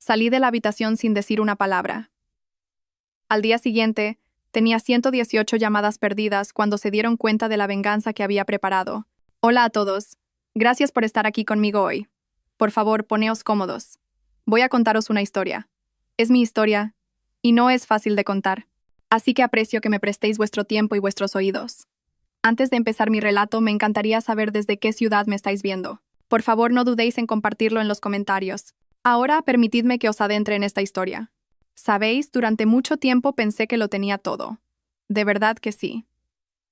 Salí de la habitación sin decir una palabra. Al día siguiente, tenía 118 llamadas perdidas cuando se dieron cuenta de la venganza que había preparado. Hola a todos. Gracias por estar aquí conmigo hoy. Por favor, poneos cómodos. Voy a contaros una historia. Es mi historia, y no es fácil de contar. Así que aprecio que me prestéis vuestro tiempo y vuestros oídos. Antes de empezar mi relato, me encantaría saber desde qué ciudad me estáis viendo. Por favor, no dudéis en compartirlo en los comentarios. Ahora, permitidme que os adentre en esta historia. Sabéis, durante mucho tiempo pensé que lo tenía todo. De verdad que sí.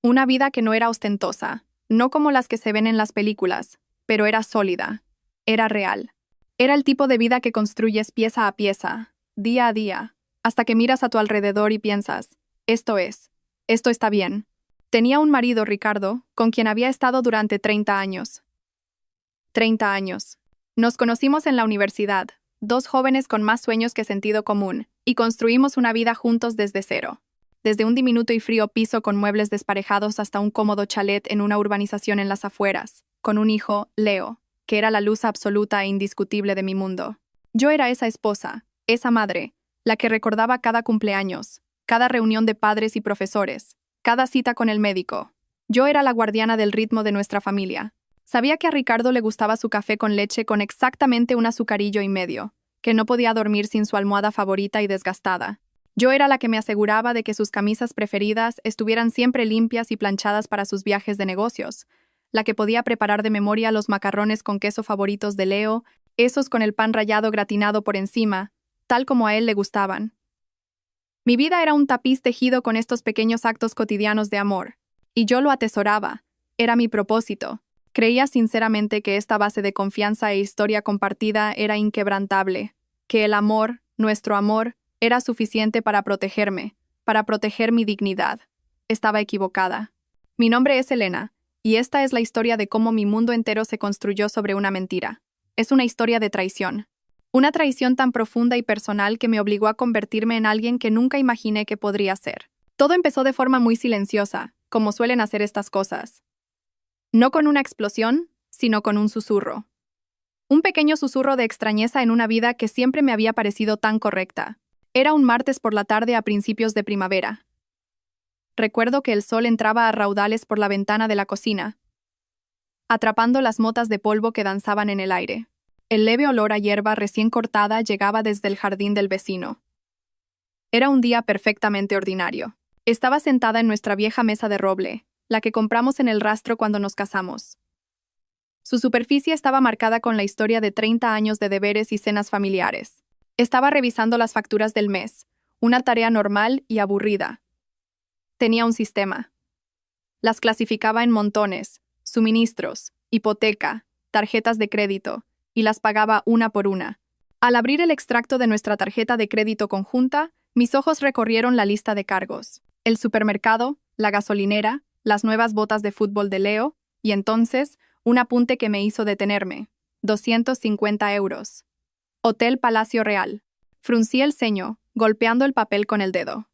Una vida que no era ostentosa, no como las que se ven en las películas, pero era sólida. Era real. Era el tipo de vida que construyes pieza a pieza, día a día, hasta que miras a tu alrededor y piensas, esto está bien. Tenía un marido, Ricardo, con quien había estado durante 30 años. 30 años. Nos conocimos en la universidad, dos jóvenes con más sueños que sentido común, y construimos una vida juntos desde cero. Desde un diminuto y frío piso con muebles desparejados hasta un cómodo chalet en una urbanización en las afueras, con un hijo, Leo, que era la luz absoluta e indiscutible de mi mundo. Yo era esa esposa, esa madre, la que recordaba cada cumpleaños, cada reunión de padres y profesores, cada cita con el médico. Yo era la guardiana del ritmo de nuestra familia. Sabía que a Ricardo le gustaba su café con leche con exactamente un azucarillo y medio, que no podía dormir sin su almohada favorita y desgastada. Yo era la que me aseguraba de que sus camisas preferidas estuvieran siempre limpias y planchadas para sus viajes de negocios, la que podía preparar de memoria los macarrones con queso favoritos de Leo, esos con el pan rallado gratinado por encima, tal como a él le gustaban. Mi vida era un tapiz tejido con estos pequeños actos cotidianos de amor, y yo lo atesoraba. Era mi propósito. Creía sinceramente que esta base de confianza e historia compartida era inquebrantable, que el amor, nuestro amor, era suficiente para protegerme, para proteger mi dignidad. Estaba equivocada. Mi nombre es Elena, y esta es la historia de cómo mi mundo entero se construyó sobre una mentira. Es una historia de traición. Una traición tan profunda y personal que me obligó a convertirme en alguien que nunca imaginé que podría ser. Todo empezó de forma muy silenciosa, como suelen hacer estas cosas. No con una explosión, sino con un susurro. Un pequeño susurro de extrañeza en una vida que siempre me había parecido tan correcta. Era un martes por la tarde a principios de primavera. Recuerdo que el sol entraba a raudales por la ventana de la cocina, atrapando las motas de polvo que danzaban en el aire. El leve olor a hierba recién cortada llegaba desde el jardín del vecino. Era un día perfectamente ordinario. Estaba sentada en nuestra vieja mesa de roble, la que compramos en el rastro cuando nos casamos. Su superficie estaba marcada con la historia de 30 años de deberes y cenas familiares. Estaba revisando las facturas del mes, una tarea normal y aburrida. Tenía un sistema. Las clasificaba en montones, suministros, hipoteca, tarjetas de crédito, y las pagaba una por una. Al abrir el extracto de nuestra tarjeta de crédito conjunta, mis ojos recorrieron la lista de cargos. El supermercado, la gasolinera, las nuevas botas de fútbol de Leo, y entonces, un apunte que me hizo detenerme. 250 euros. Hotel Palacio Real. Fruncí el ceño, golpeando el papel con el dedo.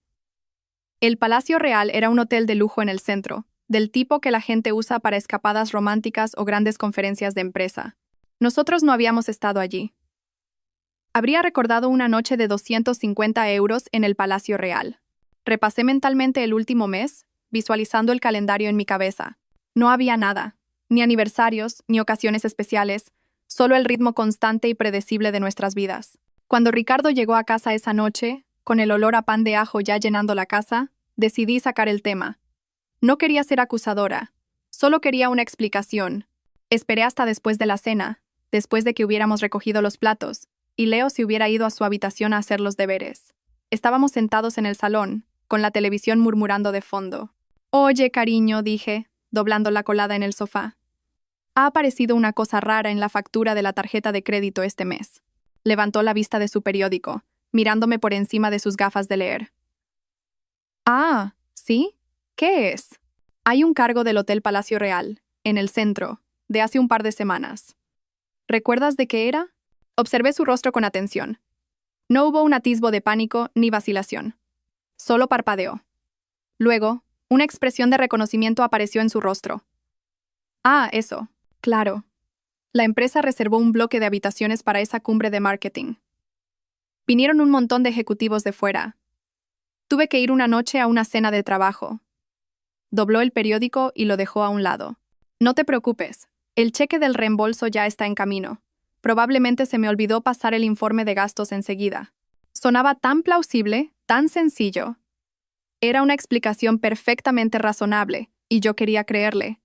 El Palacio Real era un hotel de lujo en el centro, del tipo que la gente usa para escapadas románticas o grandes conferencias de empresa. Nosotros no habíamos estado allí. Habría recordado una noche de 250 euros en el Palacio Real. Repasé mentalmente el último mes, visualizando el calendario en mi cabeza. No había nada, ni aniversarios, ni ocasiones especiales, solo el ritmo constante y predecible de nuestras vidas. Cuando Ricardo llegó a casa esa noche, con el olor a pan de ajo ya llenando la casa, decidí sacar el tema. No quería ser acusadora, solo quería una explicación. Esperé hasta después de la cena, después de que hubiéramos recogido los platos, y Leo se hubiera ido a su habitación a hacer los deberes. Estábamos sentados en el salón, con la televisión murmurando de fondo. «Oye, cariño», dije, doblando la colada en el sofá. «Ha aparecido una cosa rara en la factura de la tarjeta de crédito este mes». Levantó la vista de su periódico, mirándome por encima de sus gafas de leer. «Ah, ¿sí? ¿Qué es?» «Hay un cargo del Hotel Palacio Real, en el centro, de hace un par de semanas». «¿Recuerdas de qué era?» Observé su rostro con atención. No hubo un atisbo de pánico ni vacilación. Solo parpadeó. Luego, una expresión de reconocimiento apareció en su rostro. «Ah, eso. Claro. La empresa reservó un bloque de habitaciones para esa cumbre de marketing». Vinieron un montón de ejecutivos de fuera. Tuve que ir una noche a una cena de trabajo. Dobló el periódico y lo dejó a un lado. No te preocupes, el cheque del reembolso ya está en camino. Probablemente se me olvidó pasar el informe de gastos enseguida. Sonaba tan plausible, tan sencillo. Era una explicación perfectamente razonable, y yo quería creerle.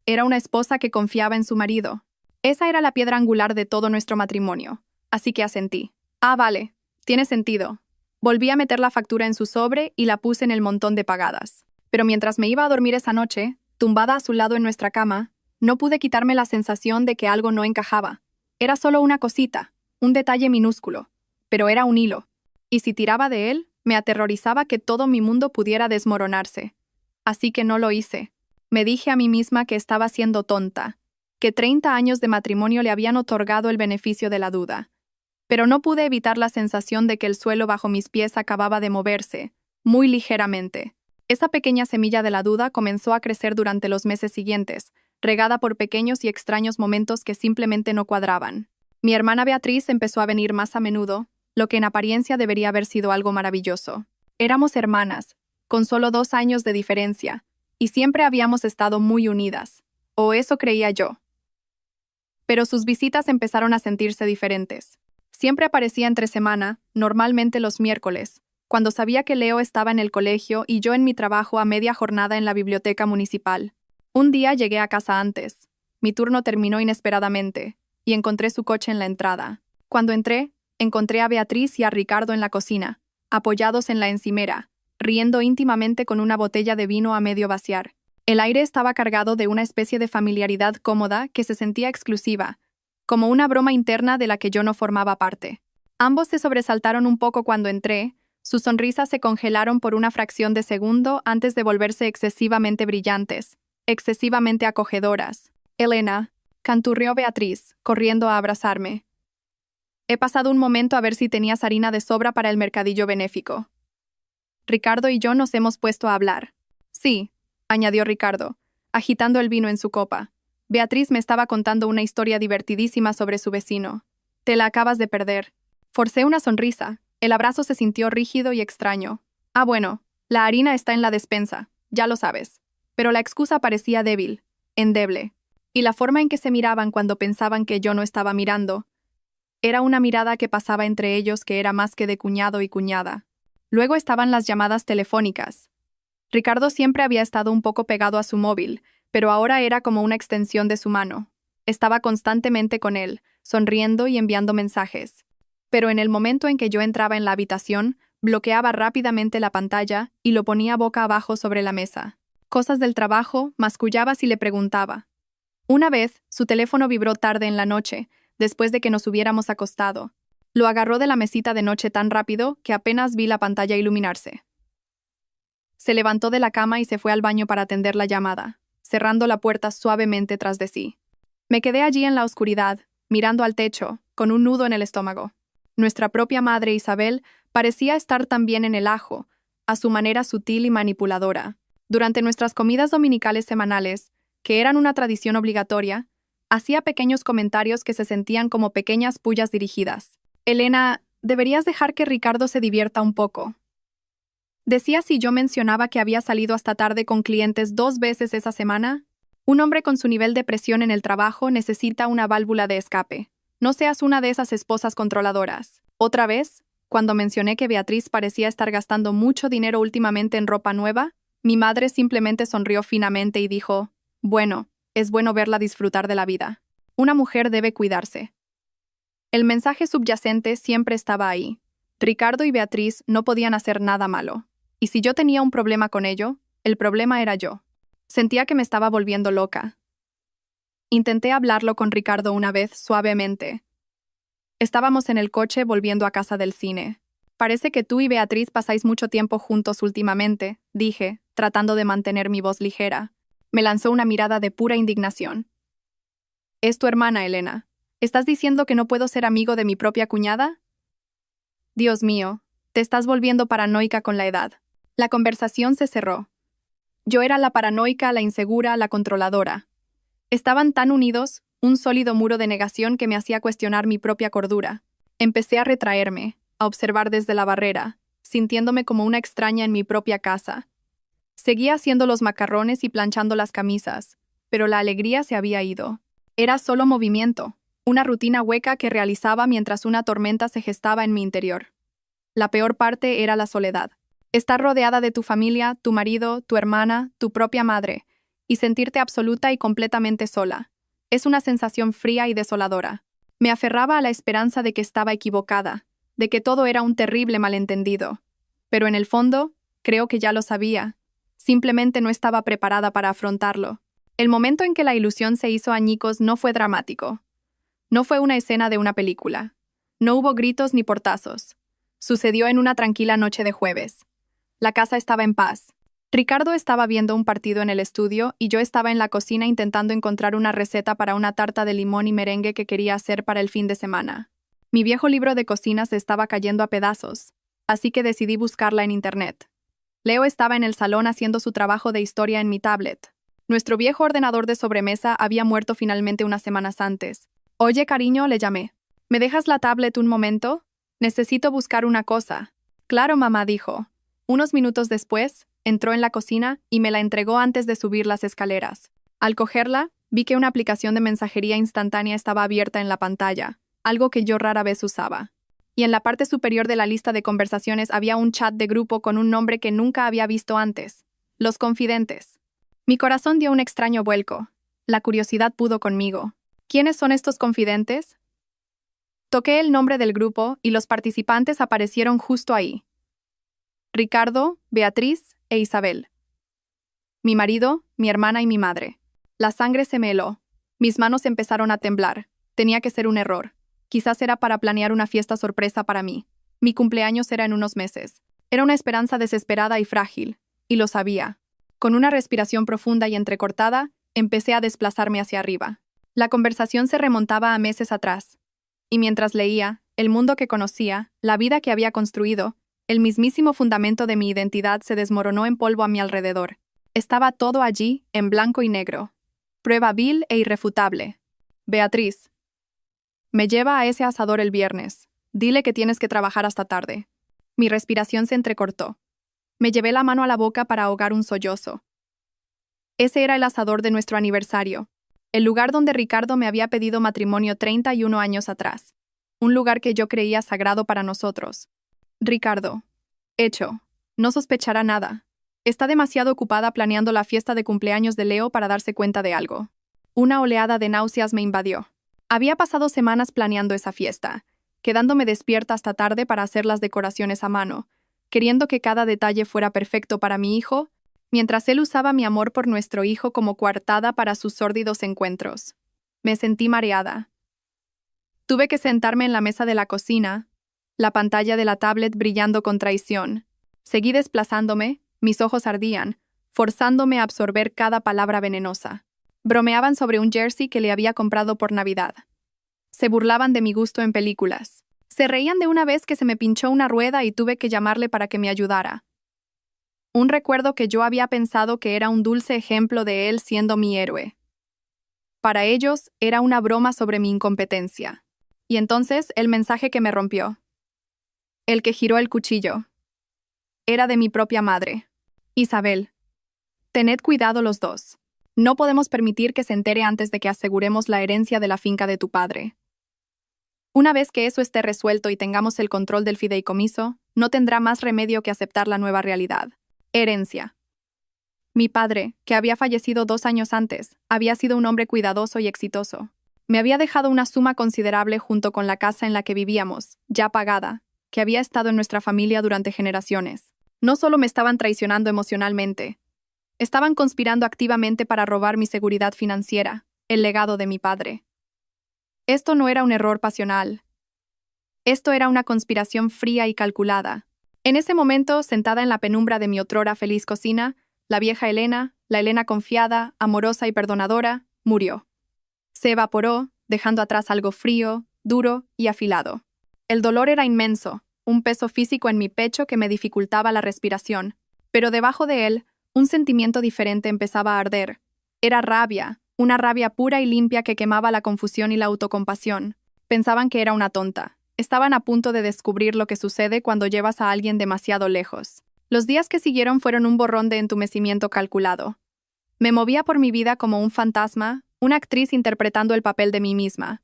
Era una esposa que confiaba en su marido. Esa era la piedra angular de todo nuestro matrimonio, así que asentí. Ah, vale, tiene sentido. Volví a meter la factura en su sobre y la puse en el montón de pagadas. Pero mientras me iba a dormir esa noche, tumbada a su lado en nuestra cama, no pude quitarme la sensación de que algo no encajaba. Era solo una cosita, un detalle minúsculo, pero era un hilo. Y si tiraba de él, me aterrorizaba que todo mi mundo pudiera desmoronarse. Así que no lo hice. Me dije a mí misma que estaba siendo tonta, que 30 años de matrimonio le habían otorgado el beneficio de la duda. Pero no pude evitar la sensación de que el suelo bajo mis pies acababa de moverse, muy ligeramente. Esa pequeña semilla de la duda comenzó a crecer durante los meses siguientes, regada por pequeños y extraños momentos que simplemente no cuadraban. Mi hermana Beatriz empezó a venir más a menudo, lo que en apariencia debería haber sido algo maravilloso. Éramos hermanas, con solo 2 años de diferencia, y siempre habíamos estado muy unidas, o eso creía yo. Pero sus visitas empezaron a sentirse diferentes. Siempre aparecía entre semana, normalmente los miércoles, cuando sabía que Leo estaba en el colegio y yo en mi trabajo a media jornada en la biblioteca municipal. Un día llegué a casa antes. Mi turno terminó inesperadamente, y encontré su coche en la entrada. Cuando entré, encontré a Beatriz y a Ricardo en la cocina, apoyados en la encimera, riendo íntimamente con una botella de vino a medio vaciar. El aire estaba cargado de una especie de familiaridad cómoda que se sentía exclusiva, como una broma interna de la que yo no formaba parte. Ambos se sobresaltaron un poco cuando entré, sus sonrisas se congelaron por una fracción de segundo antes de volverse excesivamente brillantes, excesivamente acogedoras. Elena, canturrió Beatriz, corriendo a abrazarme. He pasado un momento a ver si tenías harina de sobra para el mercadillo benéfico. Ricardo y yo nos hemos puesto a hablar. Sí, añadió Ricardo, agitando el vino en su copa. Beatriz me estaba contando una historia divertidísima sobre su vecino. Te la acabas de perder. Forcé una sonrisa. El abrazo se sintió rígido y extraño. Ah, bueno, la harina está en la despensa, ya lo sabes. Pero la excusa parecía débil, endeble. Y la forma en que se miraban cuando pensaban que yo no estaba mirando, era una mirada que pasaba entre ellos que era más que de cuñado y cuñada. Luego estaban las llamadas telefónicas. Ricardo siempre había estado un poco pegado a su móvil, pero ahora era como una extensión de su mano. Estaba constantemente con él, sonriendo y enviando mensajes. Pero en el momento en que yo entraba en la habitación, bloqueaba rápidamente la pantalla y lo ponía boca abajo sobre la mesa. Cosas del trabajo, mascullaba si le preguntaba. Una vez, su teléfono vibró tarde en la noche, después de que nos hubiéramos acostado. Lo agarró de la mesita de noche tan rápido que apenas vi la pantalla iluminarse. Se levantó de la cama y se fue al baño para atender la llamada, cerrando la puerta suavemente tras de sí. Me quedé allí en la oscuridad, mirando al techo, con un nudo en el estómago. Nuestra propia madre Isabel parecía estar también en el ajo, a su manera sutil y manipuladora. Durante nuestras comidas dominicales semanales, que eran una tradición obligatoria, hacía pequeños comentarios que se sentían como pequeñas pullas dirigidas. Elena, deberías dejar que Ricardo se divierta un poco. Decía si yo mencionaba que había salido hasta tarde con clientes 2 veces esa semana. Un hombre con su nivel de presión en el trabajo necesita una válvula de escape. No seas una de esas esposas controladoras. Otra vez, cuando mencioné que Beatriz parecía estar gastando mucho dinero últimamente en ropa nueva, mi madre simplemente sonrió finamente y dijo, bueno, es bueno verla disfrutar de la vida. Una mujer debe cuidarse. El mensaje subyacente siempre estaba ahí. Ricardo y Beatriz no podían hacer nada malo. Y si yo tenía un problema con ello, el problema era yo. Sentía que me estaba volviendo loca. Intenté hablarlo con Ricardo una vez suavemente. Estábamos en el coche volviendo a casa del cine. Parece que tú y Beatriz pasáis mucho tiempo juntos últimamente, dije, tratando de mantener mi voz ligera. Me lanzó una mirada de pura indignación. Es tu hermana, Elena. ¿Estás diciendo que no puedo ser amigo de mi propia cuñada? Dios mío, te estás volviendo paranoica con la edad. La conversación se cerró. Yo era la paranoica, la insegura, la controladora. Estaban tan unidos, un sólido muro de negación que me hacía cuestionar mi propia cordura. Empecé a retraerme, a observar desde la barrera, sintiéndome como una extraña en mi propia casa. Seguía haciendo los macarrones y planchando las camisas, pero la alegría se había ido. Era solo movimiento, una rutina hueca que realizaba mientras una tormenta se gestaba en mi interior. La peor parte era la soledad. Estar rodeada de tu familia, tu marido, tu hermana, tu propia madre, y sentirte absoluta y completamente sola. Es una sensación fría y desoladora. Me aferraba a la esperanza de que estaba equivocada, de que todo era un terrible malentendido. Pero en el fondo, creo que ya lo sabía. Simplemente no estaba preparada para afrontarlo. El momento en que la ilusión se hizo añicos no fue dramático. No fue una escena de una película. No hubo gritos ni portazos. Sucedió en una tranquila noche de jueves. La casa estaba en paz. Ricardo estaba viendo un partido en el estudio y yo estaba en la cocina intentando encontrar una receta para una tarta de limón y merengue que quería hacer para el fin de semana. Mi viejo libro de cocina se estaba cayendo a pedazos, así que decidí buscarla en internet. Leo estaba en el salón haciendo su trabajo de historia en mi tablet. Nuestro viejo ordenador de sobremesa había muerto finalmente unas semanas antes. Oye, cariño, le llamé. ¿Me dejas la tablet un momento? Necesito buscar una cosa. Claro, mamá, dijo. Unos minutos después, entró en la cocina y me la entregó antes de subir las escaleras. Al cogerla, vi que una aplicación de mensajería instantánea estaba abierta en la pantalla, algo que yo rara vez usaba. Y en la parte superior de la lista de conversaciones había un chat de grupo con un nombre que nunca había visto antes: Los Confidentes. Mi corazón dio un extraño vuelco. La curiosidad pudo conmigo. ¿Quiénes son estos confidentes? Toqué el nombre del grupo y los participantes aparecieron justo ahí. Ricardo, Beatriz e Isabel. Mi marido, mi hermana y mi madre. La sangre se me heló. Mis manos empezaron a temblar. Tenía que ser un error. Quizás era para planear una fiesta sorpresa para mí. Mi cumpleaños era en unos meses. Era una esperanza desesperada y frágil, y lo sabía. Con una respiración profunda y entrecortada, empecé a desplazarme hacia arriba. La conversación se remontaba a meses atrás. Y mientras leía, el mundo que conocía, la vida que había construido, el mismísimo fundamento de mi identidad se desmoronó en polvo a mi alrededor. Estaba todo allí, en blanco y negro. Prueba vil e irrefutable. Beatriz. Me lleva a ese asador el viernes. Dile que tienes que trabajar hasta tarde. Mi respiración se entrecortó. Me llevé la mano a la boca para ahogar un sollozo. Ese era el asador de nuestro aniversario. El lugar donde Ricardo me había pedido matrimonio 31 años atrás. Un lugar que yo creía sagrado para nosotros. Ricardo. Hecho. No sospechará nada. Está demasiado ocupada planeando la fiesta de cumpleaños de Leo para darse cuenta de algo. Una oleada de náuseas me invadió. Había pasado semanas planeando esa fiesta, quedándome despierta hasta tarde para hacer las decoraciones a mano, queriendo que cada detalle fuera perfecto para mi hijo, mientras él usaba mi amor por nuestro hijo como coartada para sus sórdidos encuentros. Me sentí mareada. Tuve que sentarme en la mesa de la cocina, la pantalla de la tablet brillando con traición. Seguí desplazándome, mis ojos ardían, forzándome a absorber cada palabra venenosa. Bromeaban sobre un jersey que le había comprado por Navidad. Se burlaban de mi gusto en películas. Se reían de una vez que se me pinchó una rueda y tuve que llamarle para que me ayudara. Un recuerdo que yo había pensado que era un dulce ejemplo de él siendo mi héroe. Para ellos, era una broma sobre mi incompetencia. Y entonces, el mensaje que me rompió. El que giró el cuchillo. Era de mi propia madre. Isabel. Tened cuidado los dos. No podemos permitir que se entere antes de que aseguremos la herencia de la finca de tu padre. Una vez que eso esté resuelto y tengamos el control del fideicomiso, no tendrá más remedio que aceptar la nueva realidad. Herencia. Mi padre, que había fallecido 2 años antes, había sido un hombre cuidadoso y exitoso. Me había dejado una suma considerable junto con la casa en la que vivíamos, ya pagada, que había estado en nuestra familia durante generaciones. No solo me estaban traicionando emocionalmente, estaban conspirando activamente para robar mi seguridad financiera, el legado de mi padre. Esto no era un error pasional. Esto era una conspiración fría y calculada. En ese momento, sentada en la penumbra de mi otrora feliz cocina, la vieja Elena, la Elena confiada, amorosa y perdonadora, murió. Se evaporó, dejando atrás algo frío, duro y afilado. El dolor era inmenso, un peso físico en mi pecho que me dificultaba la respiración, pero debajo de él, un sentimiento diferente empezaba a arder. Era rabia, una rabia pura y limpia que quemaba la confusión y la autocompasión. Pensaban que era una tonta. Estaban a punto de descubrir lo que sucede cuando llevas a alguien demasiado lejos. Los días que siguieron fueron un borrón de entumecimiento calculado. Me movía por mi vida como un fantasma, una actriz interpretando el papel de mí misma.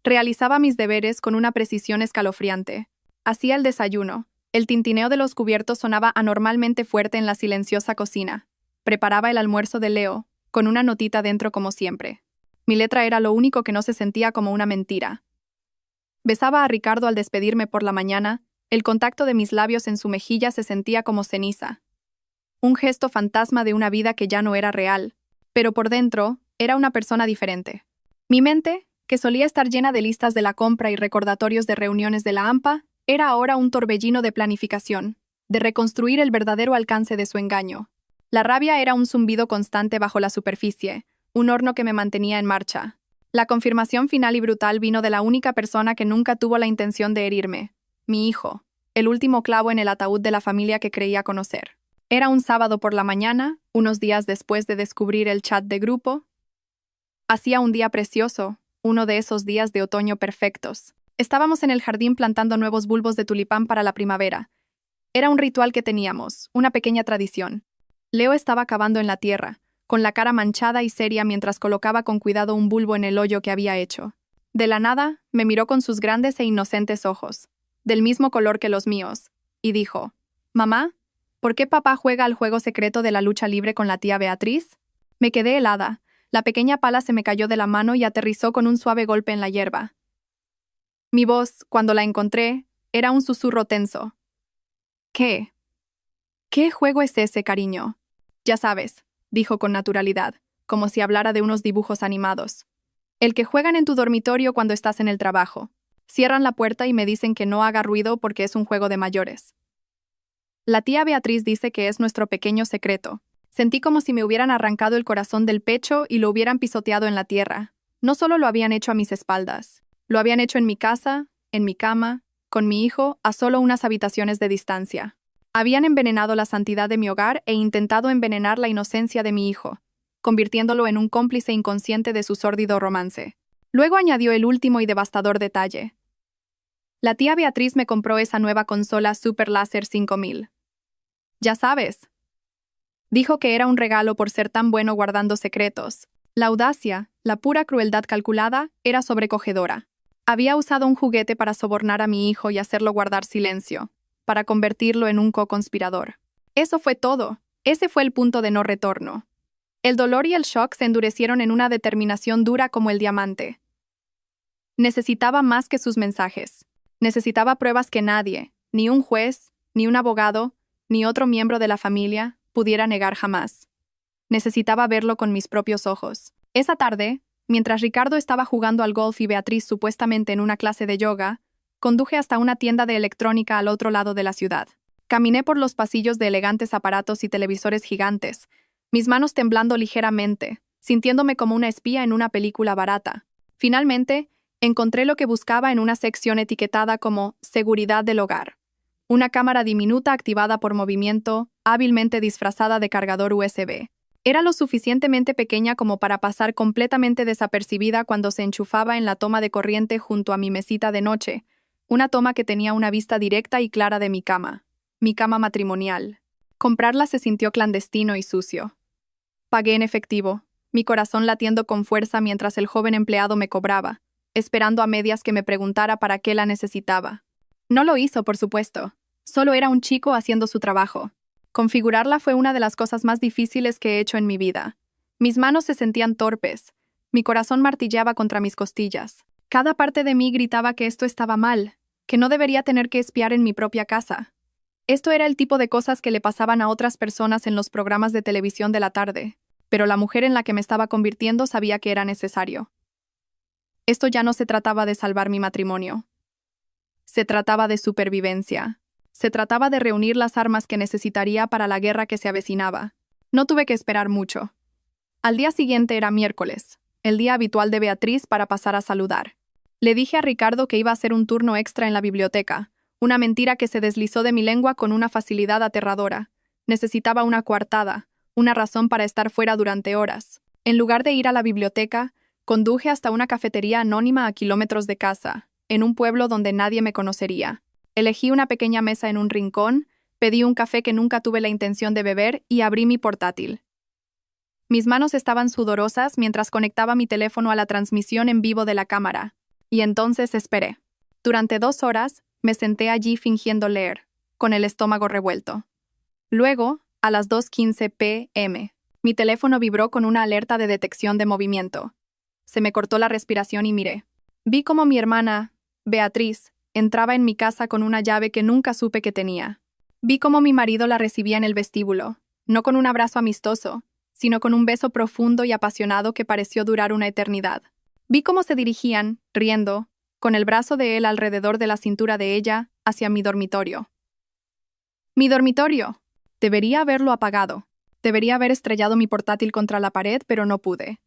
Realizaba mis deberes con una precisión escalofriante. Hacía el desayuno. El tintineo de los cubiertos sonaba anormalmente fuerte en la silenciosa cocina. Preparaba el almuerzo de Leo, con una notita dentro como siempre. Mi letra era lo único que no se sentía como una mentira. Besaba a Ricardo al despedirme por la mañana. El contacto de mis labios en su mejilla se sentía como ceniza. Un gesto fantasma de una vida que ya no era real. Pero por dentro, era una persona diferente. Mi mente, que solía estar llena de listas de la compra y recordatorios de reuniones de la AMPA, era ahora un torbellino de planificación, de reconstruir el verdadero alcance de su engaño. La rabia era un zumbido constante bajo la superficie, un horno que me mantenía en marcha. La confirmación final y brutal vino de la única persona que nunca tuvo la intención de herirme, mi hijo, el último clavo en el ataúd de la familia que creía conocer. Era un sábado por la mañana, unos días después de descubrir el chat de grupo. Hacía un día precioso, uno de esos días de otoño perfectos. Estábamos en el jardín plantando nuevos bulbos de tulipán para la primavera. Era un ritual que teníamos, una pequeña tradición. Leo estaba cavando en la tierra, con la cara manchada y seria mientras colocaba con cuidado un bulbo en el hoyo que había hecho. De la nada, me miró con sus grandes e inocentes ojos, del mismo color que los míos, y dijo: «Mamá, ¿por qué papá juega al juego secreto de la lucha libre con la tía Beatriz?» Me quedé helada. La pequeña pala se me cayó de la mano y aterrizó con un suave golpe en la hierba. Mi voz, cuando la encontré, era un susurro tenso. «¿Qué? ¿Qué juego es ese, cariño?» «Ya sabes», dijo con naturalidad, como si hablara de unos dibujos animados. «El que juegan en tu dormitorio cuando estás en el trabajo. Cierran la puerta y me dicen que no haga ruido porque es un juego de mayores. La tía Beatriz dice que es nuestro pequeño secreto». Sentí como si me hubieran arrancado el corazón del pecho y lo hubieran pisoteado en la tierra. No solo lo habían hecho a mis espaldas, lo habían hecho en mi casa, en mi cama, con mi hijo, a solo unas habitaciones de distancia. Habían envenenado la santidad de mi hogar e intentado envenenar la inocencia de mi hijo, convirtiéndolo en un cómplice inconsciente de su sórdido romance. Luego añadió el último y devastador detalle. La tía Beatriz me compró esa nueva consola Super Láser 5000. Ya sabes. Dijo que era un regalo por ser tan bueno guardando secretos. La audacia, la pura crueldad calculada, era sobrecogedora. Había usado un juguete para sobornar a mi hijo y hacerlo guardar silencio, para convertirlo en un co-conspirador. Eso fue todo. Ese fue el punto de no retorno. El dolor y el shock se endurecieron en una determinación dura como el diamante. Necesitaba más que sus mensajes. Necesitaba pruebas que nadie, ni un juez, ni un abogado, ni otro miembro de la familia, pudiera negar jamás. Necesitaba verlo con mis propios ojos. Esa tarde, mientras Ricardo estaba jugando al golf y Beatriz supuestamente en una clase de yoga, conduje hasta una tienda de electrónica al otro lado de la ciudad. Caminé por los pasillos de elegantes aparatos y televisores gigantes, mis manos temblando ligeramente, sintiéndome como una espía en una película barata. Finalmente, encontré lo que buscaba en una sección etiquetada como «Seguridad del hogar». Una cámara diminuta activada por movimiento, hábilmente disfrazada de cargador USB. Era lo suficientemente pequeña como para pasar completamente desapercibida cuando se enchufaba en la toma de corriente junto a mi mesita de noche, una toma que tenía una vista directa y clara de mi cama matrimonial. Comprarla se sintió clandestino y sucio. Pagué en efectivo, mi corazón latiendo con fuerza mientras el joven empleado me cobraba, esperando a medias que me preguntara para qué la necesitaba. No lo hizo, por supuesto. Solo era un chico haciendo su trabajo. Configurarla fue una de las cosas más difíciles que he hecho en mi vida. Mis manos se sentían torpes. Mi corazón martilleaba contra mis costillas. Cada parte de mí gritaba que esto estaba mal, que no debería tener que espiar en mi propia casa. Esto era el tipo de cosas que le pasaban a otras personas en los programas de televisión de la tarde, pero la mujer en la que me estaba convirtiendo sabía que era necesario. Esto ya no se trataba de salvar mi matrimonio. Se trataba de supervivencia. Se trataba de reunir las armas que necesitaría para la guerra que se avecinaba. No tuve que esperar mucho. Al día siguiente era miércoles, el día habitual de Beatriz para pasar a saludar. Le dije a Ricardo que iba a hacer un turno extra en la biblioteca, una mentira que se deslizó de mi lengua con una facilidad aterradora. Necesitaba una coartada, una razón para estar fuera durante horas. En lugar de ir a la biblioteca, conduje hasta una cafetería anónima a kilómetros de casa. en un pueblo donde nadie me conocería. Elegí una pequeña mesa en un rincón, pedí un café que nunca tuve la intención de beber y abrí mi portátil. Mis manos estaban sudorosas mientras conectaba mi teléfono a la transmisión en vivo de la cámara. Y entonces esperé. Durante 2 horas, me senté allí fingiendo leer, con el estómago revuelto. Luego, a las 2:15 p.m., mi teléfono vibró con una alerta de detección de movimiento. Se me cortó la respiración y miré. Vi cómo mi hermana, Beatriz, entraba en mi casa con una llave que nunca supe que tenía. Vi cómo mi marido la recibía en el vestíbulo, no con un abrazo amistoso, sino con un beso profundo y apasionado que pareció durar una eternidad. Vi cómo se dirigían, riendo, con el brazo de él alrededor de la cintura de ella, hacia mi dormitorio. ¡Mi dormitorio! Debería haberlo apagado. Debería haber estrellado mi portátil contra la pared, pero no pude.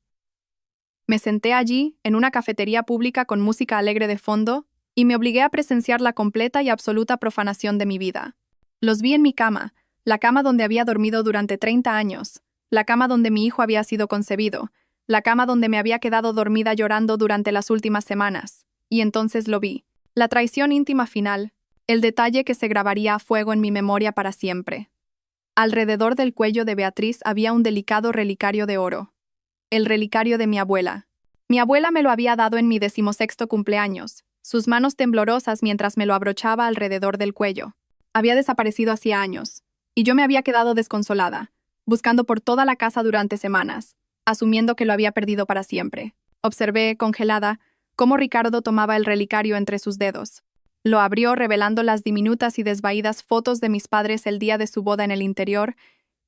Me senté allí, en una cafetería pública con música alegre de fondo, y me obligué a presenciar la completa y absoluta profanación de mi vida. Los vi en mi cama, la cama donde había dormido durante 30 años, la cama donde mi hijo había sido concebido, la cama donde me había quedado dormida llorando durante las últimas semanas. Y entonces lo vi. La traición íntima final, el detalle que se grabaría a fuego en mi memoria para siempre. Alrededor del cuello de Beatriz había un delicado relicario de oro. El relicario de mi abuela. Mi abuela me lo había dado en mi 16º cumpleaños, sus manos temblorosas mientras me lo abrochaba alrededor del cuello. Había desaparecido hacía años, y yo me había quedado desconsolada, buscando por toda la casa durante semanas, asumiendo que lo había perdido para siempre. Observé, congelada, cómo Ricardo tomaba el relicario entre sus dedos. Lo abrió revelando las diminutas y desvaídas fotos de mis padres el día de su boda en el interior,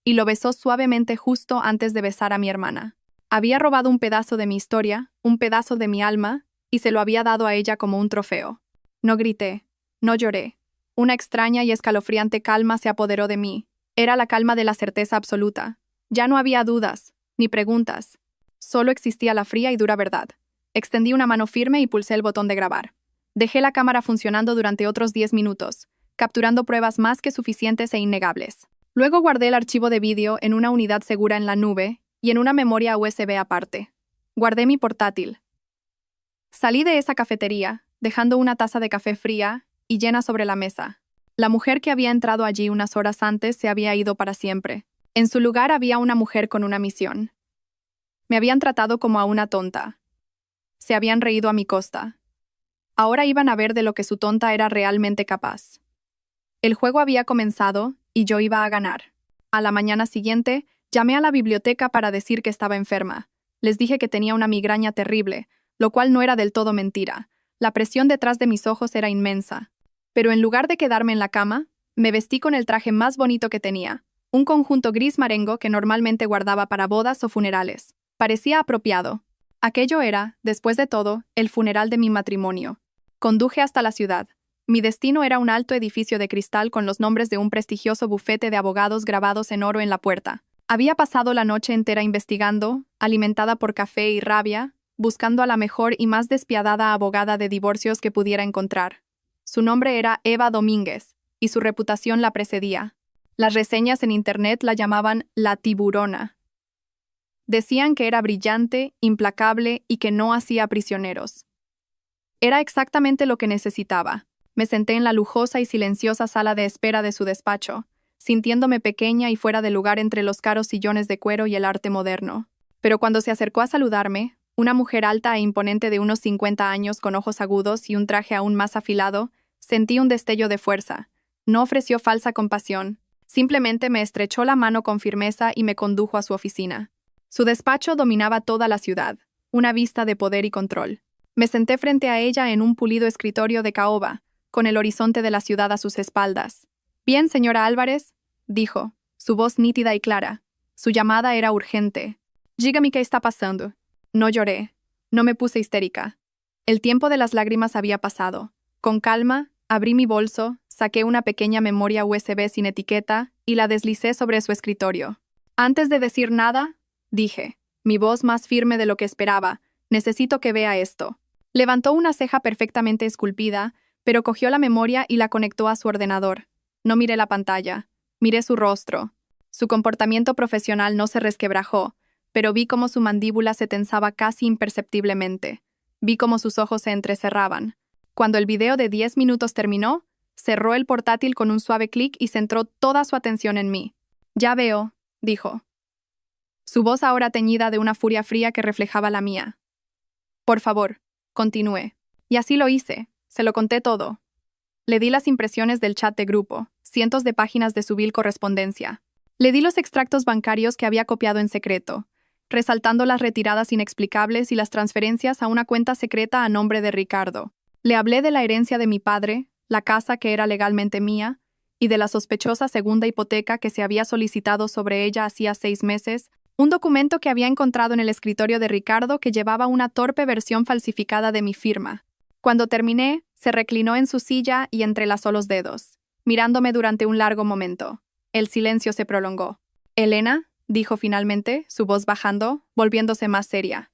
y lo besó suavemente justo antes de besar a mi hermana. Había robado un pedazo de mi historia, un pedazo de mi alma, y se lo había dado a ella como un trofeo. No grité, no lloré. Una extraña y escalofriante calma se apoderó de mí. Era la calma de la certeza absoluta. Ya no había dudas, ni preguntas. Solo existía la fría y dura verdad. Extendí una mano firme y pulsé el botón de grabar. Dejé la cámara funcionando durante otros 10 minutos, capturando pruebas más que suficientes e innegables. Luego guardé el archivo de vídeo en una unidad segura en la nube y en una memoria USB aparte. Guardé mi portátil. Salí de esa cafetería, dejando una taza de café fría y llena sobre la mesa. La mujer que había entrado allí unas horas antes se había ido para siempre. En su lugar había una mujer con una misión. Me habían tratado como a una tonta. Se habían reído a mi costa. Ahora iban a ver de lo que su tonta era realmente capaz. El juego había comenzado y yo iba a ganar. A la mañana siguiente, llamé a la biblioteca para decir que estaba enferma. Les dije que tenía una migraña terrible, lo cual no era del todo mentira. La presión detrás de mis ojos era inmensa. Pero en lugar de quedarme en la cama, me vestí con el traje más bonito que tenía, un conjunto gris marengo que normalmente guardaba para bodas o funerales. Parecía apropiado. Aquello era, después de todo, el funeral de mi matrimonio. Conduje hasta la ciudad. Mi destino era un alto edificio de cristal con los nombres de un prestigioso bufete de abogados grabados en oro en la puerta. Había pasado la noche entera investigando, alimentada por café y rabia, buscando a la mejor y más despiadada abogada de divorcios que pudiera encontrar. Su nombre era Eva Domínguez, y su reputación la precedía. Las reseñas en internet la llamaban la tiburona. Decían que era brillante, implacable y que no hacía prisioneros. Era exactamente lo que necesitaba. Me senté en la lujosa y silenciosa sala de espera de su despacho, sintiéndome pequeña y fuera de lugar entre los caros sillones de cuero y el arte moderno. Pero cuando se acercó a saludarme, una mujer alta e imponente de unos 50 años con ojos agudos y un traje aún más afilado, sentí un destello de fuerza. No ofreció falsa compasión. Simplemente me estrechó la mano con firmeza y me condujo a su oficina. Su despacho dominaba toda la ciudad, una vista de poder y control. Me senté frente a ella en un pulido escritorio de caoba, con el horizonte de la ciudad a sus espaldas. «Bien, señora Álvarez», dijo, su voz nítida y clara. Su llamada era urgente. «Dígame qué está pasando». No lloré. No me puse histérica. El tiempo de las lágrimas había pasado. Con calma, abrí mi bolso, saqué una pequeña memoria USB sin etiqueta y la deslicé sobre su escritorio. «Antes de decir nada», dije, mi voz más firme de lo que esperaba, «necesito que vea esto». Levantó una ceja perfectamente esculpida, pero cogió la memoria y la conectó a su ordenador. No miré la pantalla. Miré su rostro. Su comportamiento profesional no se resquebrajó, pero vi cómo su mandíbula se tensaba casi imperceptiblemente. Vi cómo sus ojos se entrecerraban. Cuando el video de 10 minutos terminó, cerró el portátil con un suave clic y centró toda su atención en mí. «Ya veo», dijo. Su voz ahora teñida de una furia fría que reflejaba la mía. «Por favor», continué. Y así lo hice. Se lo conté todo. Le di las impresiones del chat de grupo, cientos de páginas de su vil correspondencia. Le di los extractos bancarios que había copiado en secreto, resaltando las retiradas inexplicables y las transferencias a una cuenta secreta a nombre de Ricardo. Le hablé de la herencia de mi padre, la casa que era legalmente mía, y de la sospechosa segunda hipoteca que se había solicitado sobre ella hacía 6 meses, un documento que había encontrado en el escritorio de Ricardo que llevaba una torpe versión falsificada de mi firma. Cuando terminé, se reclinó en su silla y entrelazó los dedos, mirándome durante un largo momento. El silencio se prolongó. «Elena», dijo finalmente, su voz bajando, volviéndose más seria.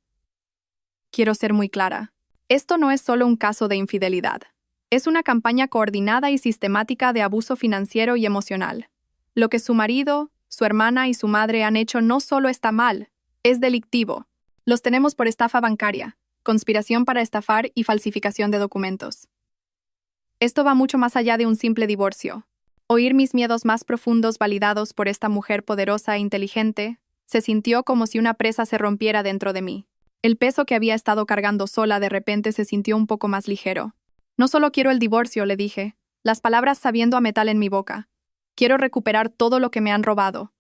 «Quiero ser muy clara. Esto no es solo un caso de infidelidad. Es una campaña coordinada y sistemática de abuso financiero y emocional. Lo que su marido, su hermana y su madre han hecho no solo está mal, es delictivo. Los tenemos por estafa bancaria, conspiración para estafar y falsificación de documentos. Esto va mucho más allá de un simple divorcio. Oír mis miedos más profundos validados por esta mujer poderosa e inteligente, se sintió como si una presa se rompiera dentro de mí. El peso que había estado cargando sola de repente se sintió un poco más ligero. «No solo quiero el divorcio», le dije, las palabras sabiendo a metal en mi boca. «Quiero recuperar todo lo que me han robado.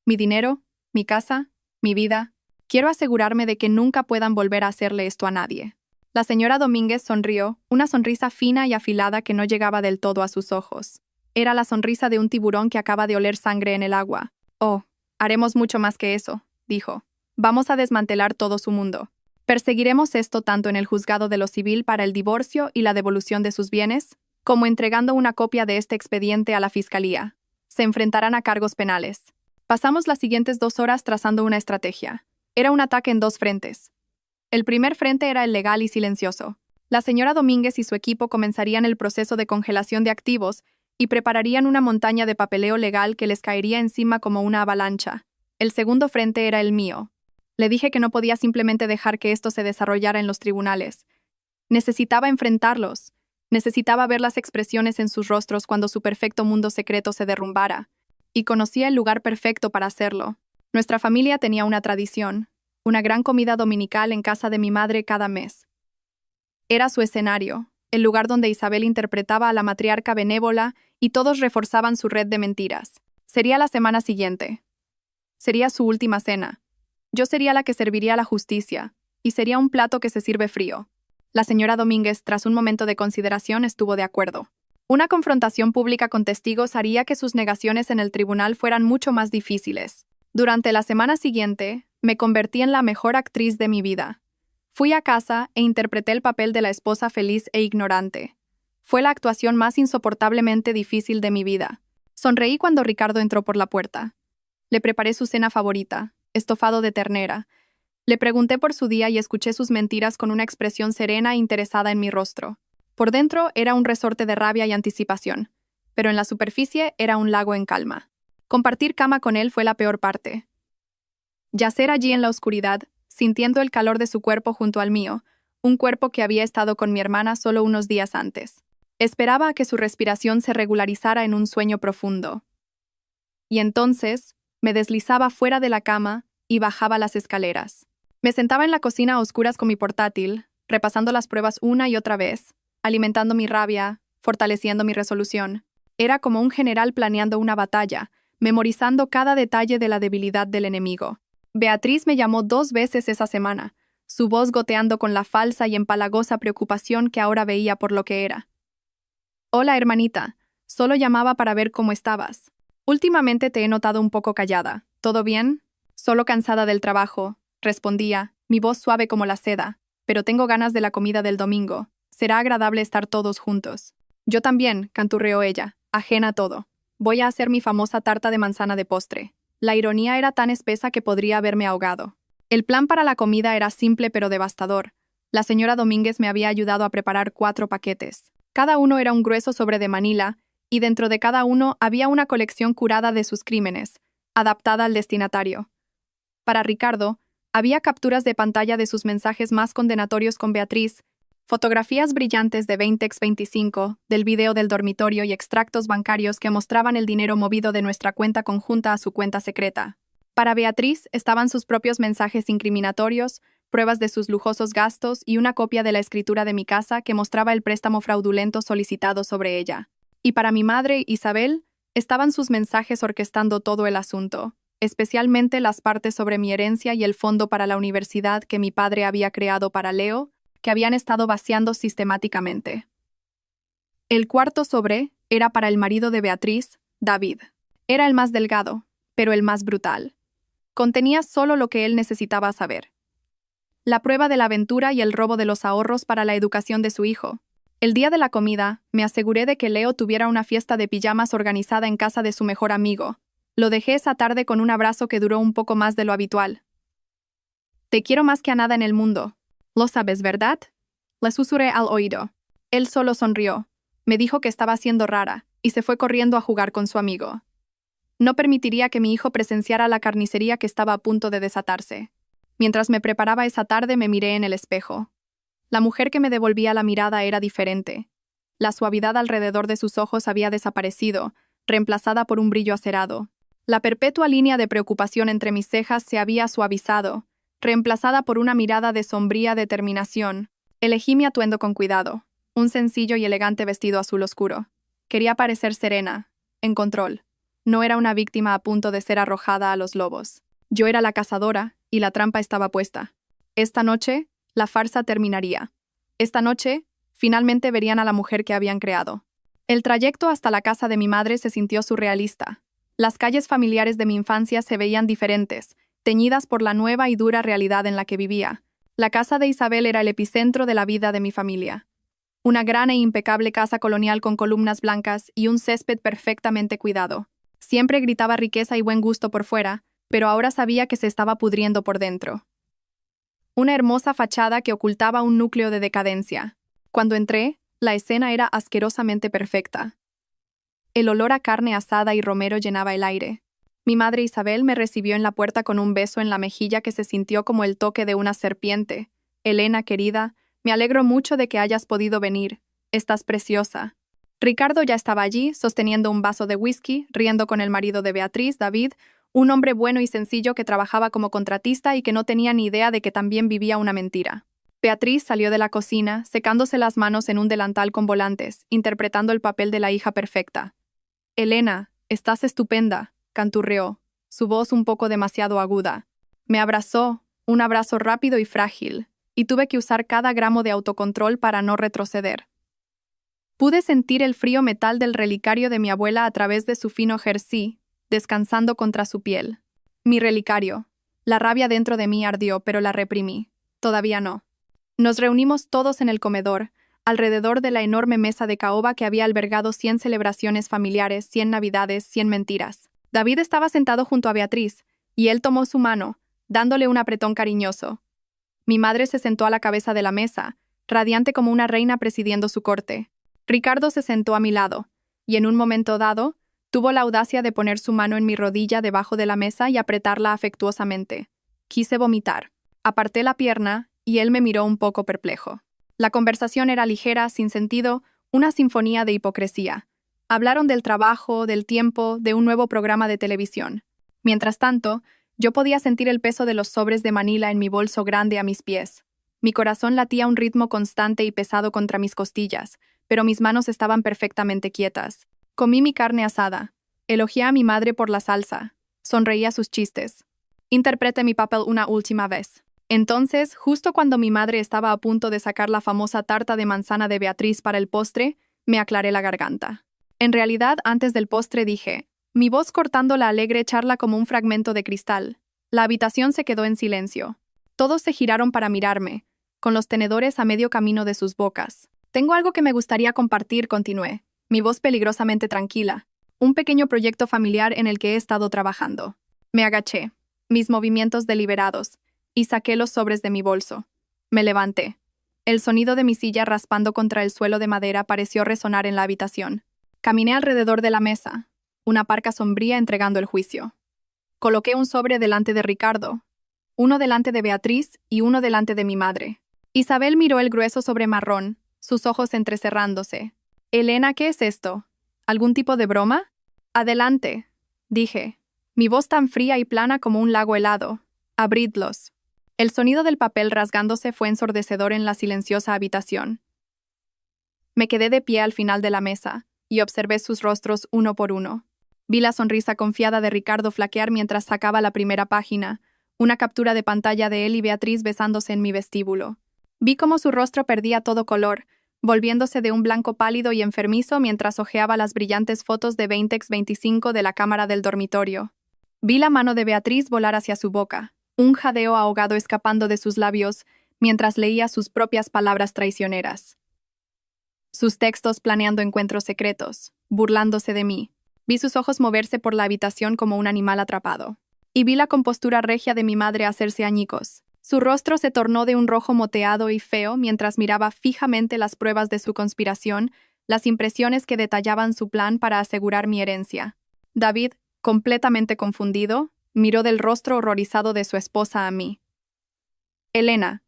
Mi dinero, mi casa, mi vida. Quiero asegurarme de que nunca puedan volver a hacerle esto a nadie». La señora Domínguez sonrió, una sonrisa fina y afilada que no llegaba del todo a sus ojos. Era la sonrisa de un tiburón que acaba de oler sangre en el agua. «Oh, haremos mucho más que eso», dijo. «Vamos a desmantelar todo su mundo. Perseguiremos esto tanto en el juzgado de lo civil para el divorcio y la devolución de sus bienes, como entregando una copia de este expediente a la fiscalía. Se enfrentarán a cargos penales». Pasamos las siguientes 2 horas trazando una estrategia. Era un ataque en 2 frentes. El primer frente era el legal y silencioso. La señora Domínguez y su equipo comenzarían el proceso de congelación de activos y prepararían una montaña de papeleo legal que les caería encima como una avalancha. El segundo frente era el mío. Le dije que no podía simplemente dejar que esto se desarrollara en los tribunales. Necesitaba enfrentarlos. Necesitaba ver las expresiones en sus rostros cuando su perfecto mundo secreto se derrumbara. Y conocía el lugar perfecto para hacerlo. Nuestra familia tenía una tradición, una gran comida dominical en casa de mi madre cada mes. Era su escenario, el lugar donde Isabel interpretaba a la matriarca benévola y todos reforzaban su red de mentiras. Sería la semana siguiente. Sería su última cena. Yo sería la que serviría la justicia, y sería un plato que se sirve frío. La señora Domínguez, tras un momento de consideración, estuvo de acuerdo. Una confrontación pública con testigos haría que sus negaciones en el tribunal fueran mucho más difíciles. Durante la semana siguiente, me convertí en la mejor actriz de mi vida. Fui a casa e interpreté el papel de la esposa feliz e ignorante. Fue la actuación más insoportablemente difícil de mi vida. Sonreí cuando Ricardo entró por la puerta. Le preparé su cena favorita, estofado de ternera. Le pregunté por su día y escuché sus mentiras con una expresión serena e interesada en mi rostro. Por dentro era un resorte de rabia y anticipación, pero en la superficie era un lago en calma. Compartir cama con él fue la peor parte. Yacer allí en la oscuridad, sintiendo el calor de su cuerpo junto al mío, un cuerpo que había estado con mi hermana solo unos días antes. Esperaba a que su respiración se regularizara en un sueño profundo. Y entonces, me deslizaba fuera de la cama y bajaba las escaleras. Me sentaba en la cocina a oscuras con mi portátil, repasando las pruebas una y otra vez, alimentando mi rabia, fortaleciendo mi resolución. Era como un general planeando una batalla, memorizando cada detalle de la debilidad del enemigo. Beatriz me llamó 2 veces esa semana, su voz goteando con la falsa y empalagosa preocupación que ahora veía por lo que era. «Hola, hermanita. Solo llamaba para ver cómo estabas. Últimamente te he notado un poco callada. ¿Todo bien?» «Solo cansada del trabajo», respondía, mi voz suave como la seda. «Pero tengo ganas de la comida del domingo. Será agradable estar todos juntos». «Yo también», canturreó ella, ajena a todo. «Voy a hacer mi famosa tarta de manzana de postre». La ironía era tan espesa que podría haberme ahogado. El plan para la comida era simple pero devastador. La señora Domínguez me había ayudado a preparar 4 paquetes. Cada uno era un grueso sobre de Manila, y dentro de cada uno había una colección curada de sus crímenes, adaptada al destinatario. Para Ricardo, había capturas de pantalla de sus mensajes más condenatorios con Beatriz, Fotografías brillantes de 20x25 del video del dormitorio y extractos bancarios que mostraban el dinero movido de nuestra cuenta conjunta a su cuenta secreta. Para Beatriz estaban sus propios mensajes incriminatorios, pruebas de sus lujosos gastos y una copia de la escritura de mi casa que mostraba el préstamo fraudulento solicitado sobre ella. Y para mi madre, Isabel, estaban sus mensajes orquestando todo el asunto, especialmente las partes sobre mi herencia y el fondo para la universidad que mi padre había creado para Leo, que habían estado vaciando sistemáticamente. El cuarto sobre era para el marido de Beatriz, David. Era el más delgado, pero el más brutal. Contenía solo lo que él necesitaba saber. La prueba de la aventura y el robo de los ahorros para la educación de su hijo. El día de la comida, me aseguré de que Leo tuviera una fiesta de pijamas organizada en casa de su mejor amigo. Lo dejé esa tarde con un abrazo que duró un poco más de lo habitual. Te quiero más que a nada en el mundo. Lo sabes, ¿verdad? Le susurré al oído. Él solo sonrió. Me dijo que estaba siendo rara, y se fue corriendo a jugar con su amigo. No permitiría que mi hijo presenciara la carnicería que estaba a punto de desatarse. Mientras me preparaba esa tarde me miré en el espejo. La mujer que me devolvía la mirada era diferente. La suavidad alrededor de sus ojos había desaparecido, reemplazada por un brillo acerado. La perpetua línea de preocupación entre mis cejas se había suavizado, reemplazada por una mirada de sombría determinación. Elegí mi atuendo con cuidado, un sencillo y elegante vestido azul oscuro. Quería parecer serena, en control. No era una víctima a punto de ser arrojada a los lobos. Yo era la cazadora, y la trampa estaba puesta. Esta noche, la farsa terminaría. Esta noche, finalmente verían a la mujer que habían creado. El trayecto hasta la casa de mi madre se sintió surrealista. Las calles familiares de mi infancia se veían diferentes, teñidas por la nueva y dura realidad en la que vivía. La casa de Isabel era el epicentro de la vida de mi familia. Una gran e impecable casa colonial con columnas blancas y un césped perfectamente cuidado. Siempre gritaba riqueza y buen gusto por fuera, pero ahora sabía que se estaba pudriendo por dentro. Una hermosa fachada que ocultaba un núcleo de decadencia. Cuando entré, la escena era asquerosamente perfecta. El olor a carne asada y romero llenaba el aire. Mi madre Isabel me recibió en la puerta con un beso en la mejilla que se sintió como el toque de una serpiente. Elena, querida, me alegro mucho de que hayas podido venir. Estás preciosa. Ricardo ya estaba allí, sosteniendo un vaso de whisky, riendo con el marido de Beatriz, David, un hombre bueno y sencillo que trabajaba como contratista y que no tenía ni idea de que también vivía una mentira. Beatriz salió de la cocina, secándose las manos en un delantal con volantes, interpretando el papel de la hija perfecta. Elena, estás estupenda, canturreó, su voz un poco demasiado aguda. Me abrazó, un abrazo rápido y frágil, y tuve que usar cada gramo de autocontrol para no retroceder. Pude sentir el frío metal del relicario de mi abuela a través de su fino jersey, descansando contra su piel. Mi relicario. La rabia dentro de mí ardió, pero la reprimí. Todavía no. Nos reunimos todos en el comedor, alrededor de la enorme mesa de caoba que había albergado 100 celebraciones familiares, 100 navidades, 100 mentiras. David estaba sentado junto a Beatriz, y él tomó su mano, dándole un apretón cariñoso. Mi madre se sentó a la cabeza de la mesa, radiante como una reina presidiendo su corte. Ricardo se sentó a mi lado, y en un momento dado, tuvo la audacia de poner su mano en mi rodilla debajo de la mesa y apretarla afectuosamente. Quise vomitar. Aparté la pierna, y él me miró un poco perplejo. La conversación era ligera, sin sentido, una sinfonía de hipocresía. Hablaron del trabajo, del tiempo, de un nuevo programa de televisión. Mientras tanto, yo podía sentir el peso de los sobres de Manila en mi bolso grande a mis pies. Mi corazón latía a un ritmo constante y pesado contra mis costillas, pero mis manos estaban perfectamente quietas. Comí mi carne asada. Elogié a mi madre por la salsa. Sonreí a sus chistes. Interpreté mi papel una última vez. Entonces, justo cuando mi madre estaba a punto de sacar la famosa tarta de manzana de Beatriz para el postre, me aclaré la garganta. En realidad, antes del postre dije, mi voz cortando la alegre charla como un fragmento de cristal. La habitación se quedó en silencio. Todos se giraron para mirarme, con los tenedores a medio camino de sus bocas. Tengo algo que me gustaría compartir, continué, mi voz peligrosamente tranquila. Un pequeño proyecto familiar en el que he estado trabajando. Me agaché, mis movimientos deliberados, y saqué los sobres de mi bolso. Me levanté. El sonido de mi silla raspando contra el suelo de madera pareció resonar en la habitación. Caminé alrededor de la mesa, una parca sombría entregando el juicio. Coloqué un sobre delante de Ricardo, uno delante de Beatriz y uno delante de mi madre. Isabel miró el grueso sobre marrón, sus ojos entrecerrándose. Elena, ¿qué es esto? ¿Algún tipo de broma? Adelante, dije, mi voz tan fría y plana como un lago helado. Abridlos. El sonido del papel rasgándose fue ensordecedor en la silenciosa habitación. Me quedé de pie al final de la mesa y observé sus rostros uno por uno. Vi la sonrisa confiada de Ricardo flaquear mientras sacaba la primera página, una captura de pantalla de él y Beatriz besándose en mi vestíbulo. Vi cómo su rostro perdía todo color, volviéndose de un blanco pálido y enfermizo mientras hojeaba las brillantes fotos de 20x25 de la cámara del dormitorio. Vi la mano de Beatriz volar hacia su boca, un jadeo ahogado escapando de sus labios mientras leía sus propias palabras traicioneras. Sus textos planeando encuentros secretos, burlándose de mí. Vi sus ojos moverse por la habitación como un animal atrapado. Y vi la compostura regia de mi madre hacerse añicos. Su rostro se tornó de un rojo moteado y feo mientras miraba fijamente las pruebas de su conspiración, las impresiones que detallaban su plan para asegurar mi herencia. David, completamente confundido, miró del rostro horrorizado de su esposa a mí. Elena,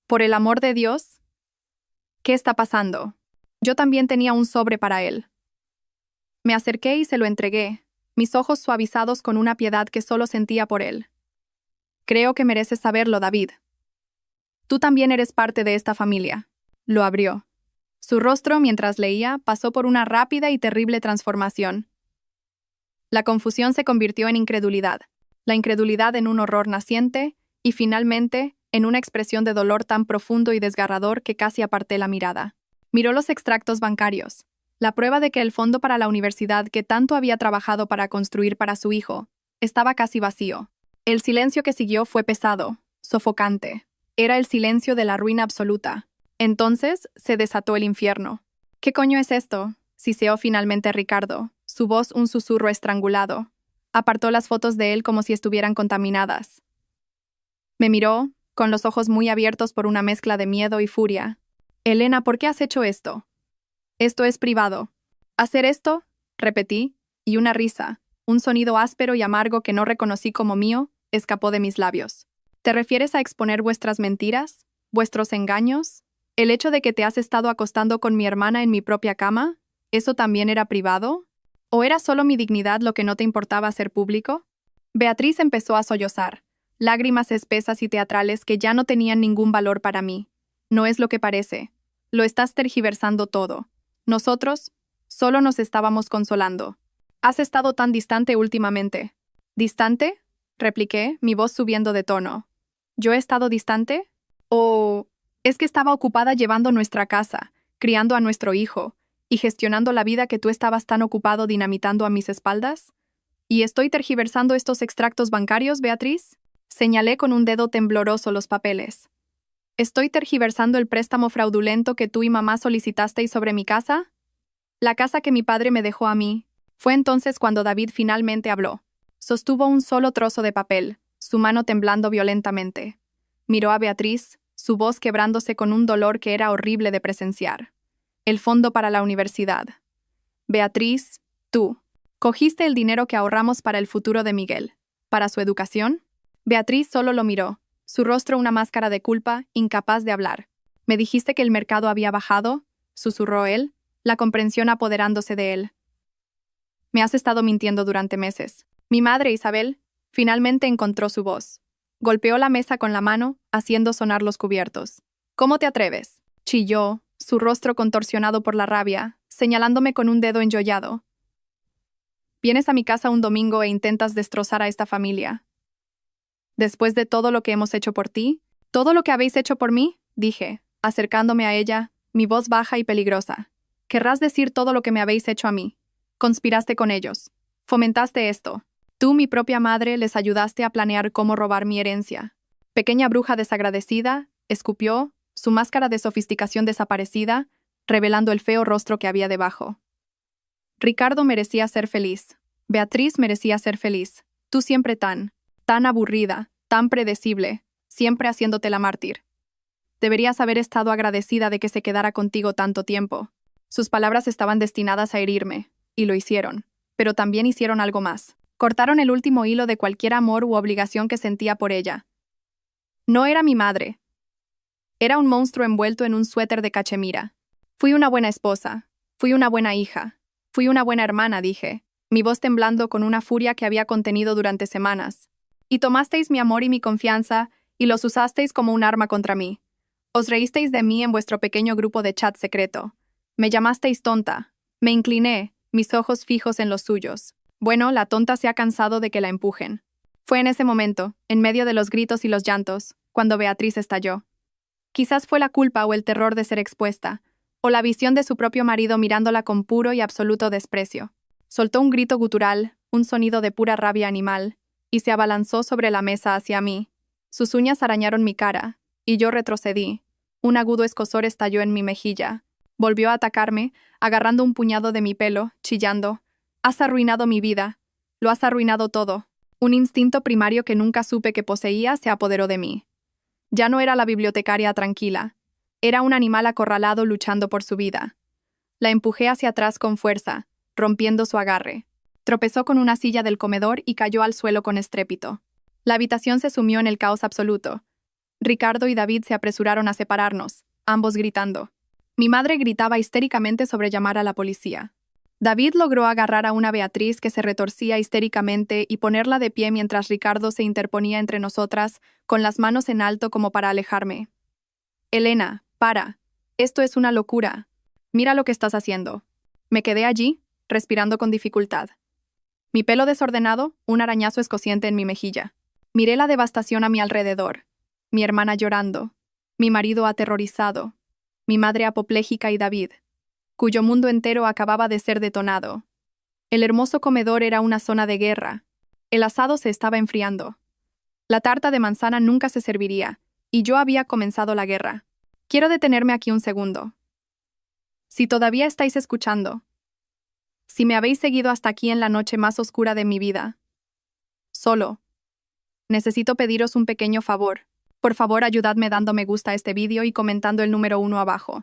por el amor de Dios, ¿qué está pasando? Yo también tenía un sobre para él. Me acerqué y se lo entregué, mis ojos suavizados con una piedad que solo sentía por él. Creo que mereces saberlo, David. Tú también eres parte de esta familia. Lo abrió. Su rostro, mientras leía, pasó por una rápida y terrible transformación. La confusión se convirtió en incredulidad, la incredulidad en un horror naciente, y finalmente, en una expresión de dolor tan profundo y desgarrador que casi aparté la mirada. Miró los extractos bancarios, la prueba de que el fondo para la universidad que tanto había trabajado para construir para su hijo estaba casi vacío. El silencio que siguió fue pesado, sofocante. Era el silencio de la ruina absoluta. Entonces se desató el infierno. ¿Qué coño es esto?, siseó finalmente Ricardo, su voz un susurro estrangulado. Apartó las fotos de él como si estuvieran contaminadas. Me miró, con los ojos muy abiertos por una mezcla de miedo y furia. Elena, ¿por qué has hecho esto? Esto es privado. ¿Hacer esto? Repetí, y una risa, un sonido áspero y amargo que no reconocí como mío, escapó de mis labios. ¿Te refieres a exponer vuestras mentiras? ¿Vuestros engaños? ¿El hecho de que te has estado acostando con mi hermana en mi propia cama? ¿Eso también era privado? ¿O era solo mi dignidad lo que no te importaba hacer público? Beatriz empezó a sollozar, lágrimas espesas y teatrales que ya no tenían ningún valor para mí. No es lo que parece. Lo estás tergiversando todo. Nosotros solo nos estábamos consolando. Has estado tan distante últimamente. ¿Distante?, repliqué, mi voz subiendo de tono. ¿Yo he estado distante? ¿O es que estaba ocupada llevando nuestra casa, criando a nuestro hijo, y gestionando la vida que tú estabas tan ocupado dinamitando a mis espaldas? ¿Y estoy tergiversando estos extractos bancarios, Beatriz? Señalé con un dedo tembloroso los papeles. ¿Estoy tergiversando el préstamo fraudulento que tú y mamá solicitasteis sobre mi casa? La casa que mi padre me dejó a mí. Fue entonces cuando David finalmente habló. Sostuvo un solo trozo de papel, su mano temblando violentamente. Miró a Beatriz, su voz quebrándose con un dolor que era horrible de presenciar. El fondo para la universidad. Beatriz, tú, cogiste el dinero que ahorramos para el futuro de Miguel. ¿Para su educación? Beatriz solo lo miró, su rostro una máscara de culpa, incapaz de hablar. ¿Me dijiste que el mercado había bajado?, susurró él, la comprensión apoderándose de él. Me has estado mintiendo durante meses. Mi madre, Isabel, finalmente encontró su voz. Golpeó la mesa con la mano, haciendo sonar los cubiertos. ¿Cómo te atreves?, chilló, su rostro contorsionado por la rabia, señalándome con un dedo enjollado. Vienes a mi casa un domingo e intentas destrozar a esta familia. Después de todo lo que hemos hecho por ti, todo lo que habéis hecho por mí, dije, acercándome a ella, mi voz baja y peligrosa. Querrás decir todo lo que me habéis hecho a mí. Conspiraste con ellos. Fomentaste esto. Tú, mi propia madre, les ayudaste a planear cómo robar mi herencia. Pequeña bruja desagradecida, escupió, su máscara de sofisticación desaparecida, revelando el feo rostro que había debajo. Ricardo merecía ser feliz. Beatriz merecía ser feliz. Tú siempre tan aburrida, tan predecible, siempre haciéndote la mártir. Deberías haber estado agradecida de que se quedara contigo tanto tiempo. Sus palabras estaban destinadas a herirme, y lo hicieron, pero también hicieron algo más. Cortaron el último hilo de cualquier amor u obligación que sentía por ella. No era mi madre. Era un monstruo envuelto en un suéter de cachemira. Fui una buena esposa. Fui una buena hija. Fui una buena hermana, dije, mi voz temblando con una furia que había contenido durante semanas. Y tomasteis mi amor y mi confianza y los usasteis como un arma contra mí. Os reísteis de mí en vuestro pequeño grupo de chat secreto. Me llamasteis tonta. Me incliné, mis ojos fijos en los suyos. Bueno, la tonta se ha cansado de que la empujen. Fue en ese momento, en medio de los gritos y los llantos, cuando Beatriz estalló. Quizás fue la culpa o el terror de ser expuesta, o la visión de su propio marido mirándola con puro y absoluto desprecio. Soltó un grito gutural, un sonido de pura rabia animal, y se abalanzó sobre la mesa hacia mí. Sus uñas arañaron mi cara, y yo retrocedí. Un agudo escozor estalló en mi mejilla. Volvió a atacarme, agarrando un puñado de mi pelo, chillando. «Has arruinado mi vida. Lo has arruinado todo». Un instinto primario que nunca supe que poseía se apoderó de mí. Ya no era la bibliotecaria tranquila. Era un animal acorralado luchando por su vida. La empujé hacia atrás con fuerza, rompiendo su agarre. Tropezó con una silla del comedor y cayó al suelo con estrépito. La habitación se sumió en el caos absoluto. Ricardo y David se apresuraron a separarnos, ambos gritando. Mi madre gritaba histéricamente sobre llamar a la policía. David logró agarrar a una Beatriz que se retorcía histéricamente y ponerla de pie mientras Ricardo se interponía entre nosotras, con las manos en alto como para alejarme. «Elena, para. Esto es una locura. Mira lo que estás haciendo». Me quedé allí, respirando con dificultad. Mi pelo desordenado, un arañazo escociente en mi mejilla. Miré la devastación a mi alrededor. Mi hermana llorando. Mi marido aterrorizado. Mi madre apopléjica y David, cuyo mundo entero acababa de ser detonado. El hermoso comedor era una zona de guerra. El asado se estaba enfriando. La tarta de manzana nunca se serviría, y yo había comenzado la guerra. Quiero detenerme aquí un segundo. Si todavía estáis escuchando, si me habéis seguido hasta aquí en la noche más oscura de mi vida, solo, necesito pediros un pequeño favor. Por favor, ayudadme dando me gusta a este vídeo y comentando el número 1 abajo.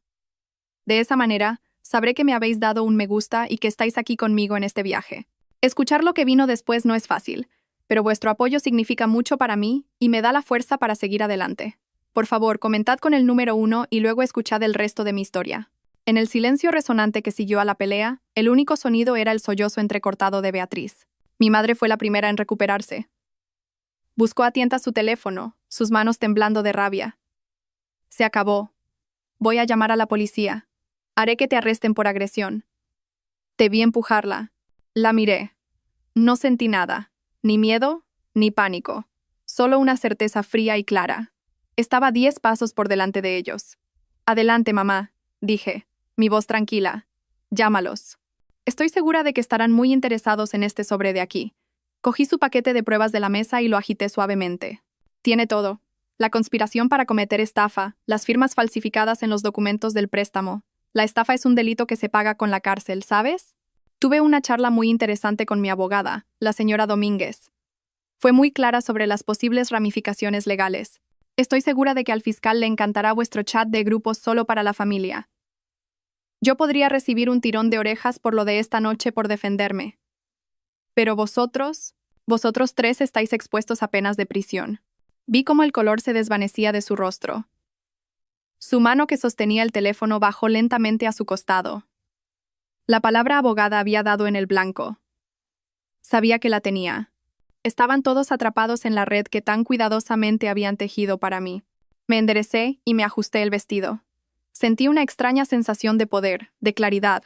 De esa manera, sabré que me habéis dado un me gusta y que estáis aquí conmigo en este viaje. Escuchar lo que vino después no es fácil, pero vuestro apoyo significa mucho para mí y me da la fuerza para seguir adelante. Por favor, comentad con el número 1 y luego escuchad el resto de mi historia. En el silencio resonante que siguió a la pelea, el único sonido era el sollozo entrecortado de Beatriz. Mi madre fue la primera en recuperarse. Buscó a tientas su teléfono, sus manos temblando de rabia. Se acabó. Voy a llamar a la policía. Haré que te arresten por agresión. Te vi empujarla. La miré. No sentí nada, ni miedo, ni pánico. Solo una certeza fría y clara. Estaba 10 pasos por delante de ellos. Adelante, mamá, dije, mi voz tranquila. Llámalos. Estoy segura de que estarán muy interesados en este sobre de aquí. Cogí su paquete de pruebas de la mesa y lo agité suavemente. Tiene todo. La conspiración para cometer estafa, las firmas falsificadas en los documentos del préstamo. La estafa es un delito que se paga con la cárcel, ¿sabes? Tuve una charla muy interesante con mi abogada, la señora Domínguez. Fue muy clara sobre las posibles ramificaciones legales. Estoy segura de que al fiscal le encantará vuestro chat de grupos solo para la familia. Yo podría recibir un tirón de orejas por lo de esta noche por defenderme. Pero vosotros 3 estáis expuestos a penas de prisión. Vi cómo el color se desvanecía de su rostro. Su mano que sostenía el teléfono bajó lentamente a su costado. La palabra abogada había dado en el blanco. Sabía que la tenía. Estaban todos atrapados en la red que tan cuidadosamente habían tejido para mí. Me enderecé y me ajusté el vestido. Sentí una extraña sensación de poder, de claridad.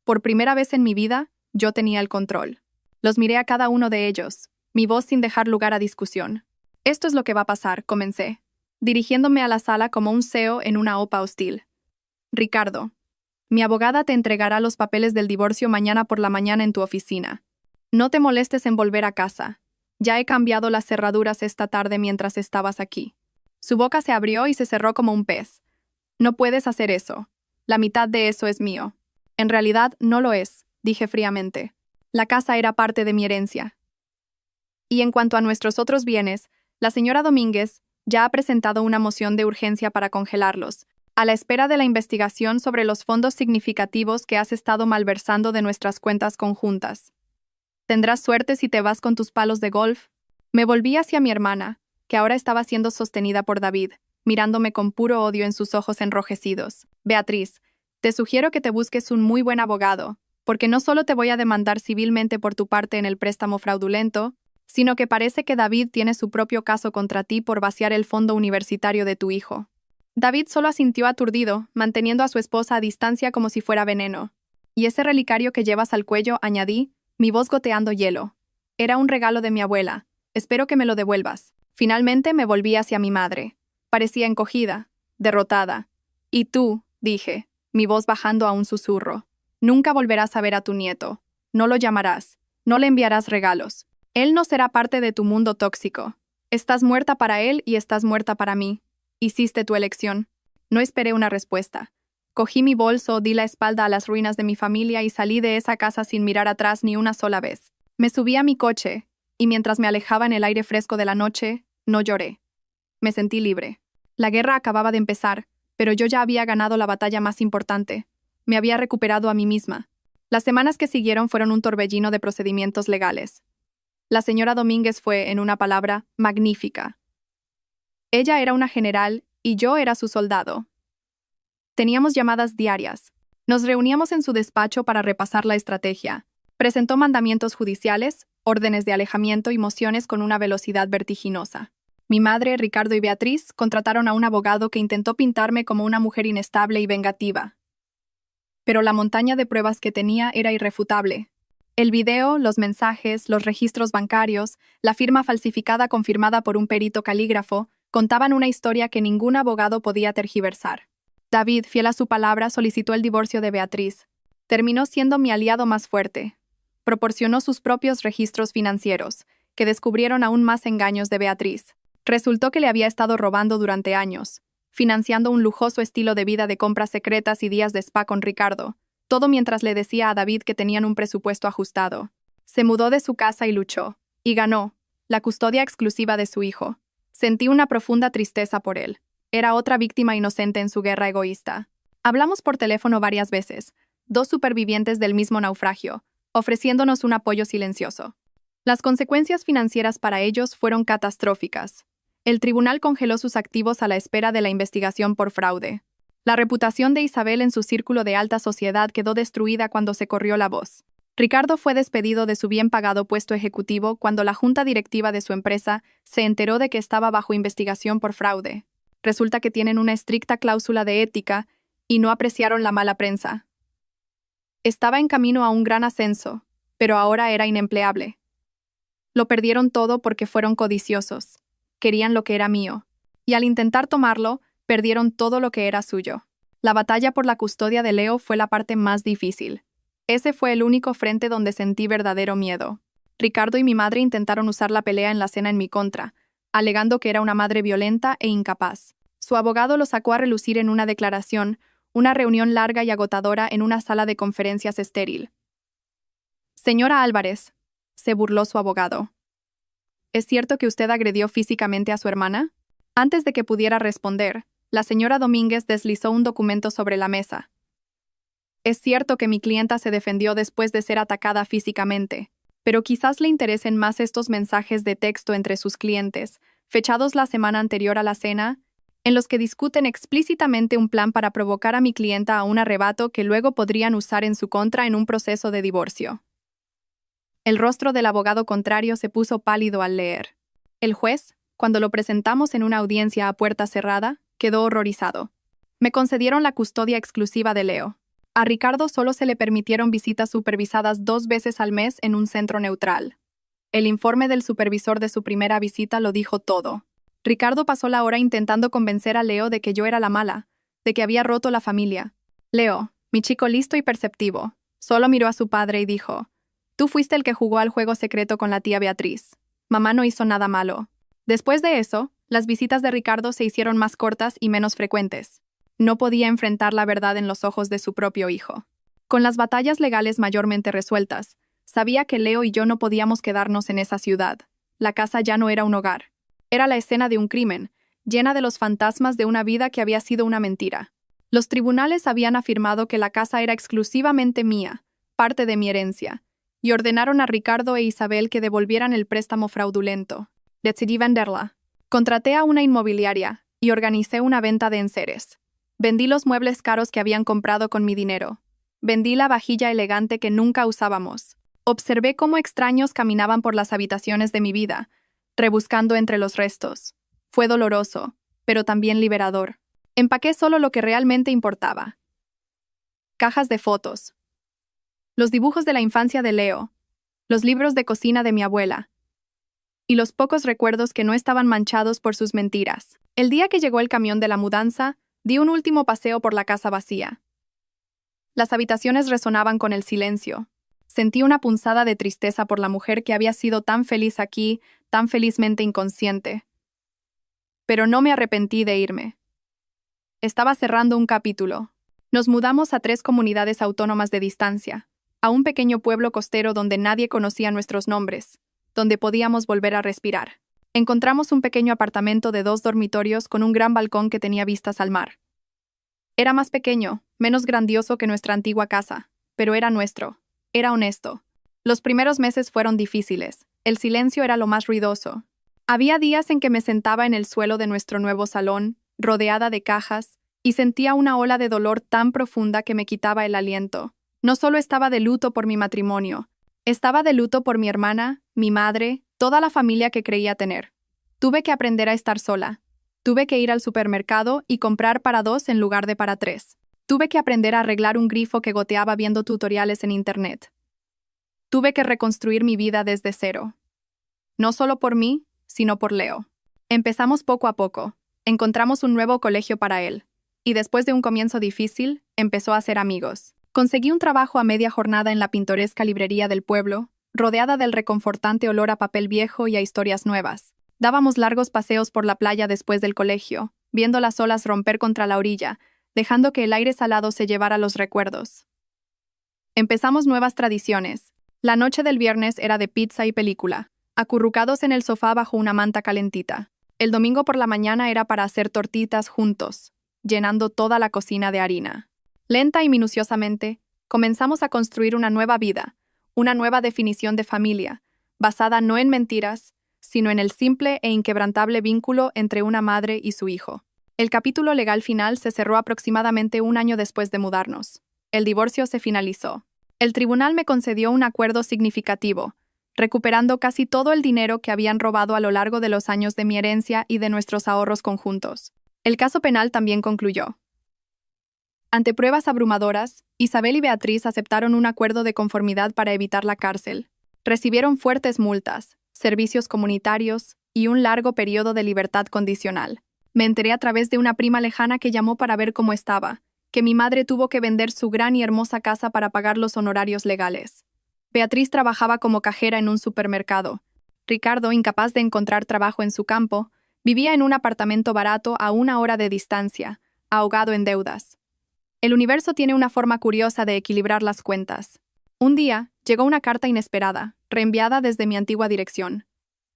Por primera vez en mi vida, yo tenía el control. Los miré a cada uno de ellos, mi voz sin dejar lugar a discusión. Esto es lo que va a pasar, comencé, dirigiéndome a la sala como un CEO en una OPA hostil. Ricardo, mi abogada te entregará los papeles del divorcio mañana por la mañana en tu oficina. No te molestes en volver a casa. Ya he cambiado las cerraduras esta tarde mientras estabas aquí. Su boca se abrió y se cerró como un pez. No puedes hacer eso. La mitad de eso es mío. En realidad, no lo es, dije fríamente. La casa era parte de mi herencia. Y en cuanto a nuestros otros bienes, la señora Domínguez ya ha presentado una moción de urgencia para congelarlos, a la espera de la investigación sobre los fondos significativos que has estado malversando de nuestras cuentas conjuntas. ¿Tendrás suerte si te vas con tus palos de golf? Me volví hacia mi hermana, que ahora estaba siendo sostenida por David, mirándome con puro odio en sus ojos enrojecidos. Beatriz, te sugiero que te busques un muy buen abogado, porque no solo te voy a demandar civilmente por tu parte en el préstamo fraudulento, sino que parece que David tiene su propio caso contra ti por vaciar el fondo universitario de tu hijo. David solo asintió aturdido, manteniendo a su esposa a distancia como si fuera veneno. Y ese relicario que llevas al cuello, añadí, mi voz goteando hielo. Era un regalo de mi abuela. Espero que me lo devuelvas. Finalmente me volví hacia mi madre. Parecía encogida, derrotada. Y tú, dije, mi voz bajando a un susurro. Nunca volverás a ver a tu nieto. No lo llamarás. No le enviarás regalos. Él no será parte de tu mundo tóxico. Estás muerta para él y estás muerta para mí. Hiciste tu elección. No esperé una respuesta. Cogí mi bolso, di la espalda a las ruinas de mi familia y salí de esa casa sin mirar atrás ni una sola vez. Me subí a mi coche, y mientras me alejaba en el aire fresco de la noche, no lloré. Me sentí libre. La guerra acababa de empezar, pero yo ya había ganado la batalla más importante. Me había recuperado a mí misma. Las semanas que siguieron fueron un torbellino de procedimientos legales. La señora Domínguez fue, en una palabra, magnífica. Ella era una general y yo era su soldado. Teníamos llamadas diarias. Nos reuníamos en su despacho para repasar la estrategia. Presentó mandamientos judiciales, órdenes de alejamiento y mociones con una velocidad vertiginosa. Mi madre, Ricardo y Beatriz contrataron a un abogado que intentó pintarme como una mujer inestable y vengativa. Pero la montaña de pruebas que tenía era irrefutable. El video, los mensajes, los registros bancarios, la firma falsificada confirmada por un perito calígrafo, contaban una historia que ningún abogado podía tergiversar. David, fiel a su palabra, solicitó el divorcio de Beatriz. Terminó siendo mi aliado más fuerte. Proporcionó sus propios registros financieros, que descubrieron aún más engaños de Beatriz. Resultó que le había estado robando durante años, financiando un lujoso estilo de vida de compras secretas y días de spa con Ricardo, todo mientras le decía a David que tenían un presupuesto ajustado. Se mudó de su casa y luchó, y ganó, la custodia exclusiva de su hijo. Sentí una profunda tristeza por él. Era otra víctima inocente en su guerra egoísta. Hablamos por teléfono varias veces, dos supervivientes del mismo naufragio, ofreciéndonos un apoyo silencioso. Las consecuencias financieras para ellos fueron catastróficas. El tribunal congeló sus activos a la espera de la investigación por fraude. La reputación de Isabel en su círculo de alta sociedad quedó destruida cuando se corrió la voz. Ricardo fue despedido de su bien pagado puesto ejecutivo cuando la junta directiva de su empresa se enteró de que estaba bajo investigación por fraude. Resulta que tienen una estricta cláusula de ética y no apreciaron la mala prensa. Estaba en camino a un gran ascenso, pero ahora era inempleable. Lo perdieron todo porque fueron codiciosos. Querían lo que era mío. Y al intentar tomarlo, perdieron todo lo que era suyo. La batalla por la custodia de Leo fue la parte más difícil. Ese fue el único frente donde sentí verdadero miedo. Ricardo y mi madre intentaron usar la pelea en la cena en mi contra, alegando que era una madre violenta e incapaz. Su abogado lo sacó a relucir en una declaración, una reunión larga y agotadora en una sala de conferencias estéril. Señora Álvarez, se burló su abogado. ¿Es cierto que usted agredió físicamente a su hermana? Antes de que pudiera responder, la señora Domínguez deslizó un documento sobre la mesa. Es cierto que mi clienta se defendió después de ser atacada físicamente, pero quizás le interesen más estos mensajes de texto entre sus clientes, fechados la semana anterior a la cena, en los que discuten explícitamente un plan para provocar a mi clienta a un arrebato que luego podrían usar en su contra en un proceso de divorcio. El rostro del abogado contrario se puso pálido al leer. El juez, cuando lo presentamos en una audiencia a puerta cerrada, quedó horrorizado. Me concedieron la custodia exclusiva de Leo. A Ricardo solo se le permitieron visitas supervisadas 2 veces al mes en un centro neutral. El informe del supervisor de su primera visita lo dijo todo. Ricardo pasó la hora intentando convencer a Leo de que yo era la mala, de que había roto la familia. Leo, mi chico listo y perceptivo, solo miró a su padre y dijo: «Tú fuiste el que jugó al juego secreto con la tía Beatriz. Mamá no hizo nada malo». Después de eso, las visitas de Ricardo se hicieron más cortas y menos frecuentes. No podía enfrentar la verdad en los ojos de su propio hijo. Con las batallas legales mayormente resueltas, sabía que Leo y yo no podíamos quedarnos en esa ciudad. La casa ya no era un hogar. Era la escena de un crimen, llena de los fantasmas de una vida que había sido una mentira. Los tribunales habían afirmado que la casa era exclusivamente mía, parte de mi herencia, y ordenaron a Ricardo e Isabel que devolvieran el préstamo fraudulento. Decidí venderla. Contraté a una inmobiliaria, y organicé una venta de enseres. Vendí los muebles caros que habían comprado con mi dinero. Vendí la vajilla elegante que nunca usábamos. Observé cómo extraños caminaban por las habitaciones de mi vida, rebuscando entre los restos. Fue doloroso, pero también liberador. Empaqué solo lo que realmente importaba. Cajas de fotos. Los dibujos de la infancia de Leo. Los libros de cocina de mi abuela. Y los pocos recuerdos que no estaban manchados por sus mentiras. El día que llegó el camión de la mudanza, di un último paseo por la casa vacía. Las habitaciones resonaban con el silencio. Sentí una punzada de tristeza por la mujer que había sido tan feliz aquí, tan felizmente inconsciente. Pero no me arrepentí de irme. Estaba cerrando un capítulo. Nos mudamos a 3 comunidades autónomas de distancia, a un pequeño pueblo costero donde nadie conocía nuestros nombres, donde podíamos volver a respirar. Encontramos un pequeño apartamento de 2 dormitorios con un gran balcón que tenía vistas al mar. Era más pequeño, menos grandioso que nuestra antigua casa, pero era nuestro. Era honesto. Los primeros meses fueron difíciles. El silencio era lo más ruidoso. Había días en que me sentaba en el suelo de nuestro nuevo salón, rodeada de cajas, y sentía una ola de dolor tan profunda que me quitaba el aliento. No solo estaba de luto por mi matrimonio, estaba de luto por mi hermana, mi madre, toda la familia que creía tener. Tuve que aprender a estar sola. Tuve que ir al supermercado y comprar para 2 en lugar de para 3. Tuve que aprender a arreglar un grifo que goteaba viendo tutoriales en internet. Tuve que reconstruir mi vida desde cero. No solo por mí, sino por Leo. Empezamos poco a poco. Encontramos un nuevo colegio para él. Y después de un comienzo difícil, empezó a hacer amigos. Conseguí un trabajo a media jornada en la pintoresca librería del pueblo, rodeada del reconfortante olor a papel viejo y a historias nuevas. Dábamos largos paseos por la playa después del colegio, viendo las olas romper contra la orilla, dejando que el aire salado se llevara los recuerdos. Empezamos nuevas tradiciones. La noche del viernes era de pizza y película, acurrucados en el sofá bajo una manta calentita. El domingo por la mañana era para hacer tortitas juntos, llenando toda la cocina de harina. Lenta y minuciosamente, comenzamos a construir una nueva vida, una nueva definición de familia, basada no en mentiras, sino en el simple e inquebrantable vínculo entre una madre y su hijo. El capítulo legal final se cerró aproximadamente 1 año después de mudarnos. El divorcio se finalizó. El tribunal me concedió un acuerdo significativo, recuperando casi todo el dinero que habían robado a lo largo de los años de mi herencia y de nuestros ahorros conjuntos. El caso penal también concluyó. Ante pruebas abrumadoras, Isabel y Beatriz aceptaron un acuerdo de conformidad para evitar la cárcel. Recibieron fuertes multas, servicios comunitarios y un largo periodo de libertad condicional. Me enteré a través de una prima lejana que llamó para ver cómo estaba, que mi madre tuvo que vender su gran y hermosa casa para pagar los honorarios legales. Beatriz trabajaba como cajera en un supermercado. Ricardo, incapaz de encontrar trabajo en su campo, vivía en un apartamento barato a 1 hora de distancia, ahogado en deudas. El universo tiene una forma curiosa de equilibrar las cuentas. Un día, llegó una carta inesperada, reenviada desde mi antigua dirección.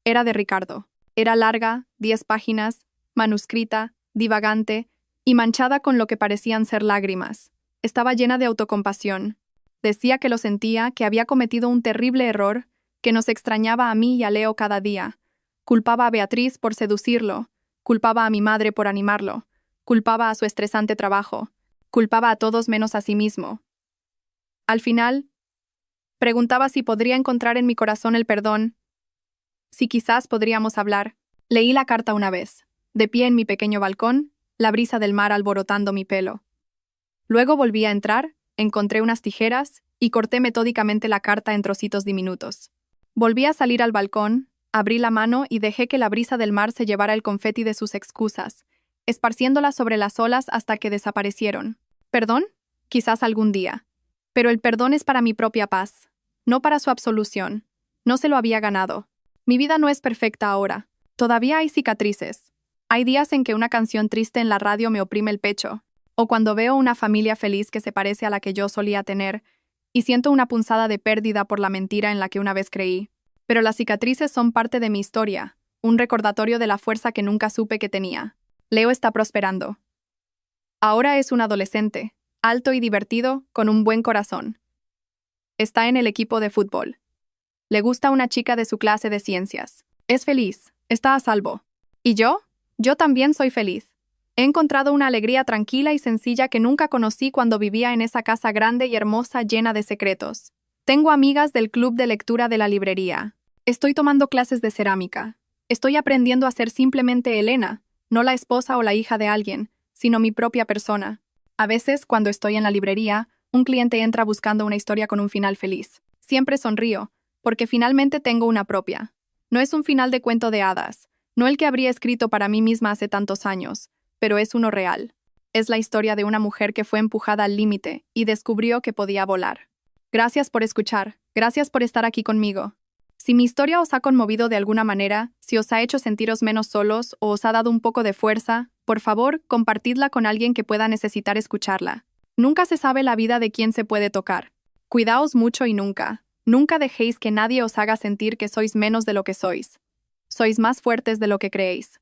Era de Ricardo. Era larga, 10 páginas, manuscrita, divagante y manchada con lo que parecían ser lágrimas. Estaba llena de autocompasión. Decía que lo sentía, que había cometido un terrible error, que nos extrañaba a mí y a Leo cada día. Culpaba a Beatriz por seducirlo, culpaba a mi madre por animarlo, culpaba a su estresante trabajo, culpaba a todos menos a sí mismo. Al final, preguntaba si podría encontrar en mi corazón el perdón, si quizás podríamos hablar. Leí la carta una vez, de pie en mi pequeño balcón, la brisa del mar alborotando mi pelo. Luego volví a entrar, encontré unas tijeras y corté metódicamente la carta en trocitos diminutos. Volví a salir al balcón, abrí la mano y dejé que la brisa del mar se llevara el confeti de sus excusas, esparciéndolas sobre las olas hasta que desaparecieron. ¿Perdón? Quizás algún día. Pero el perdón es para mi propia paz, no para su absolución. No se lo había ganado. Mi vida no es perfecta ahora. Todavía hay cicatrices. Hay días en que una canción triste en la radio me oprime el pecho, o cuando veo una familia feliz que se parece a la que yo solía tener, y siento una punzada de pérdida por la mentira en la que una vez creí. Pero las cicatrices son parte de mi historia, un recordatorio de la fuerza que nunca supe que tenía. Leo está prosperando. Ahora es un adolescente, alto y divertido, con un buen corazón. Está en el equipo de fútbol. Le gusta una chica de su clase de ciencias. Es feliz, está a salvo. ¿Y yo? Yo también soy feliz. He encontrado una alegría tranquila y sencilla que nunca conocí cuando vivía en esa casa grande y hermosa llena de secretos. Tengo amigas del club de lectura de la librería. Estoy tomando clases de cerámica. Estoy aprendiendo a ser simplemente Elena, no la esposa o la hija de alguien, sino mi propia persona. A veces, cuando estoy en la librería, un cliente entra buscando una historia con un final feliz. Siempre sonrío, porque finalmente tengo una propia. No es un final de cuento de hadas, no el que habría escrito para mí misma hace tantos años, pero es uno real. Es la historia de una mujer que fue empujada al límite y descubrió que podía volar. Gracias por escuchar, gracias por estar aquí conmigo. Si mi historia os ha conmovido de alguna manera, si os ha hecho sentiros menos solos o os ha dado un poco de fuerza, por favor, compartidla con alguien que pueda necesitar escucharla. Nunca se sabe la vida de quién se puede tocar. Cuidaos mucho y nunca dejéis que nadie os haga sentir que sois menos de lo que sois. Sois más fuertes de lo que creéis.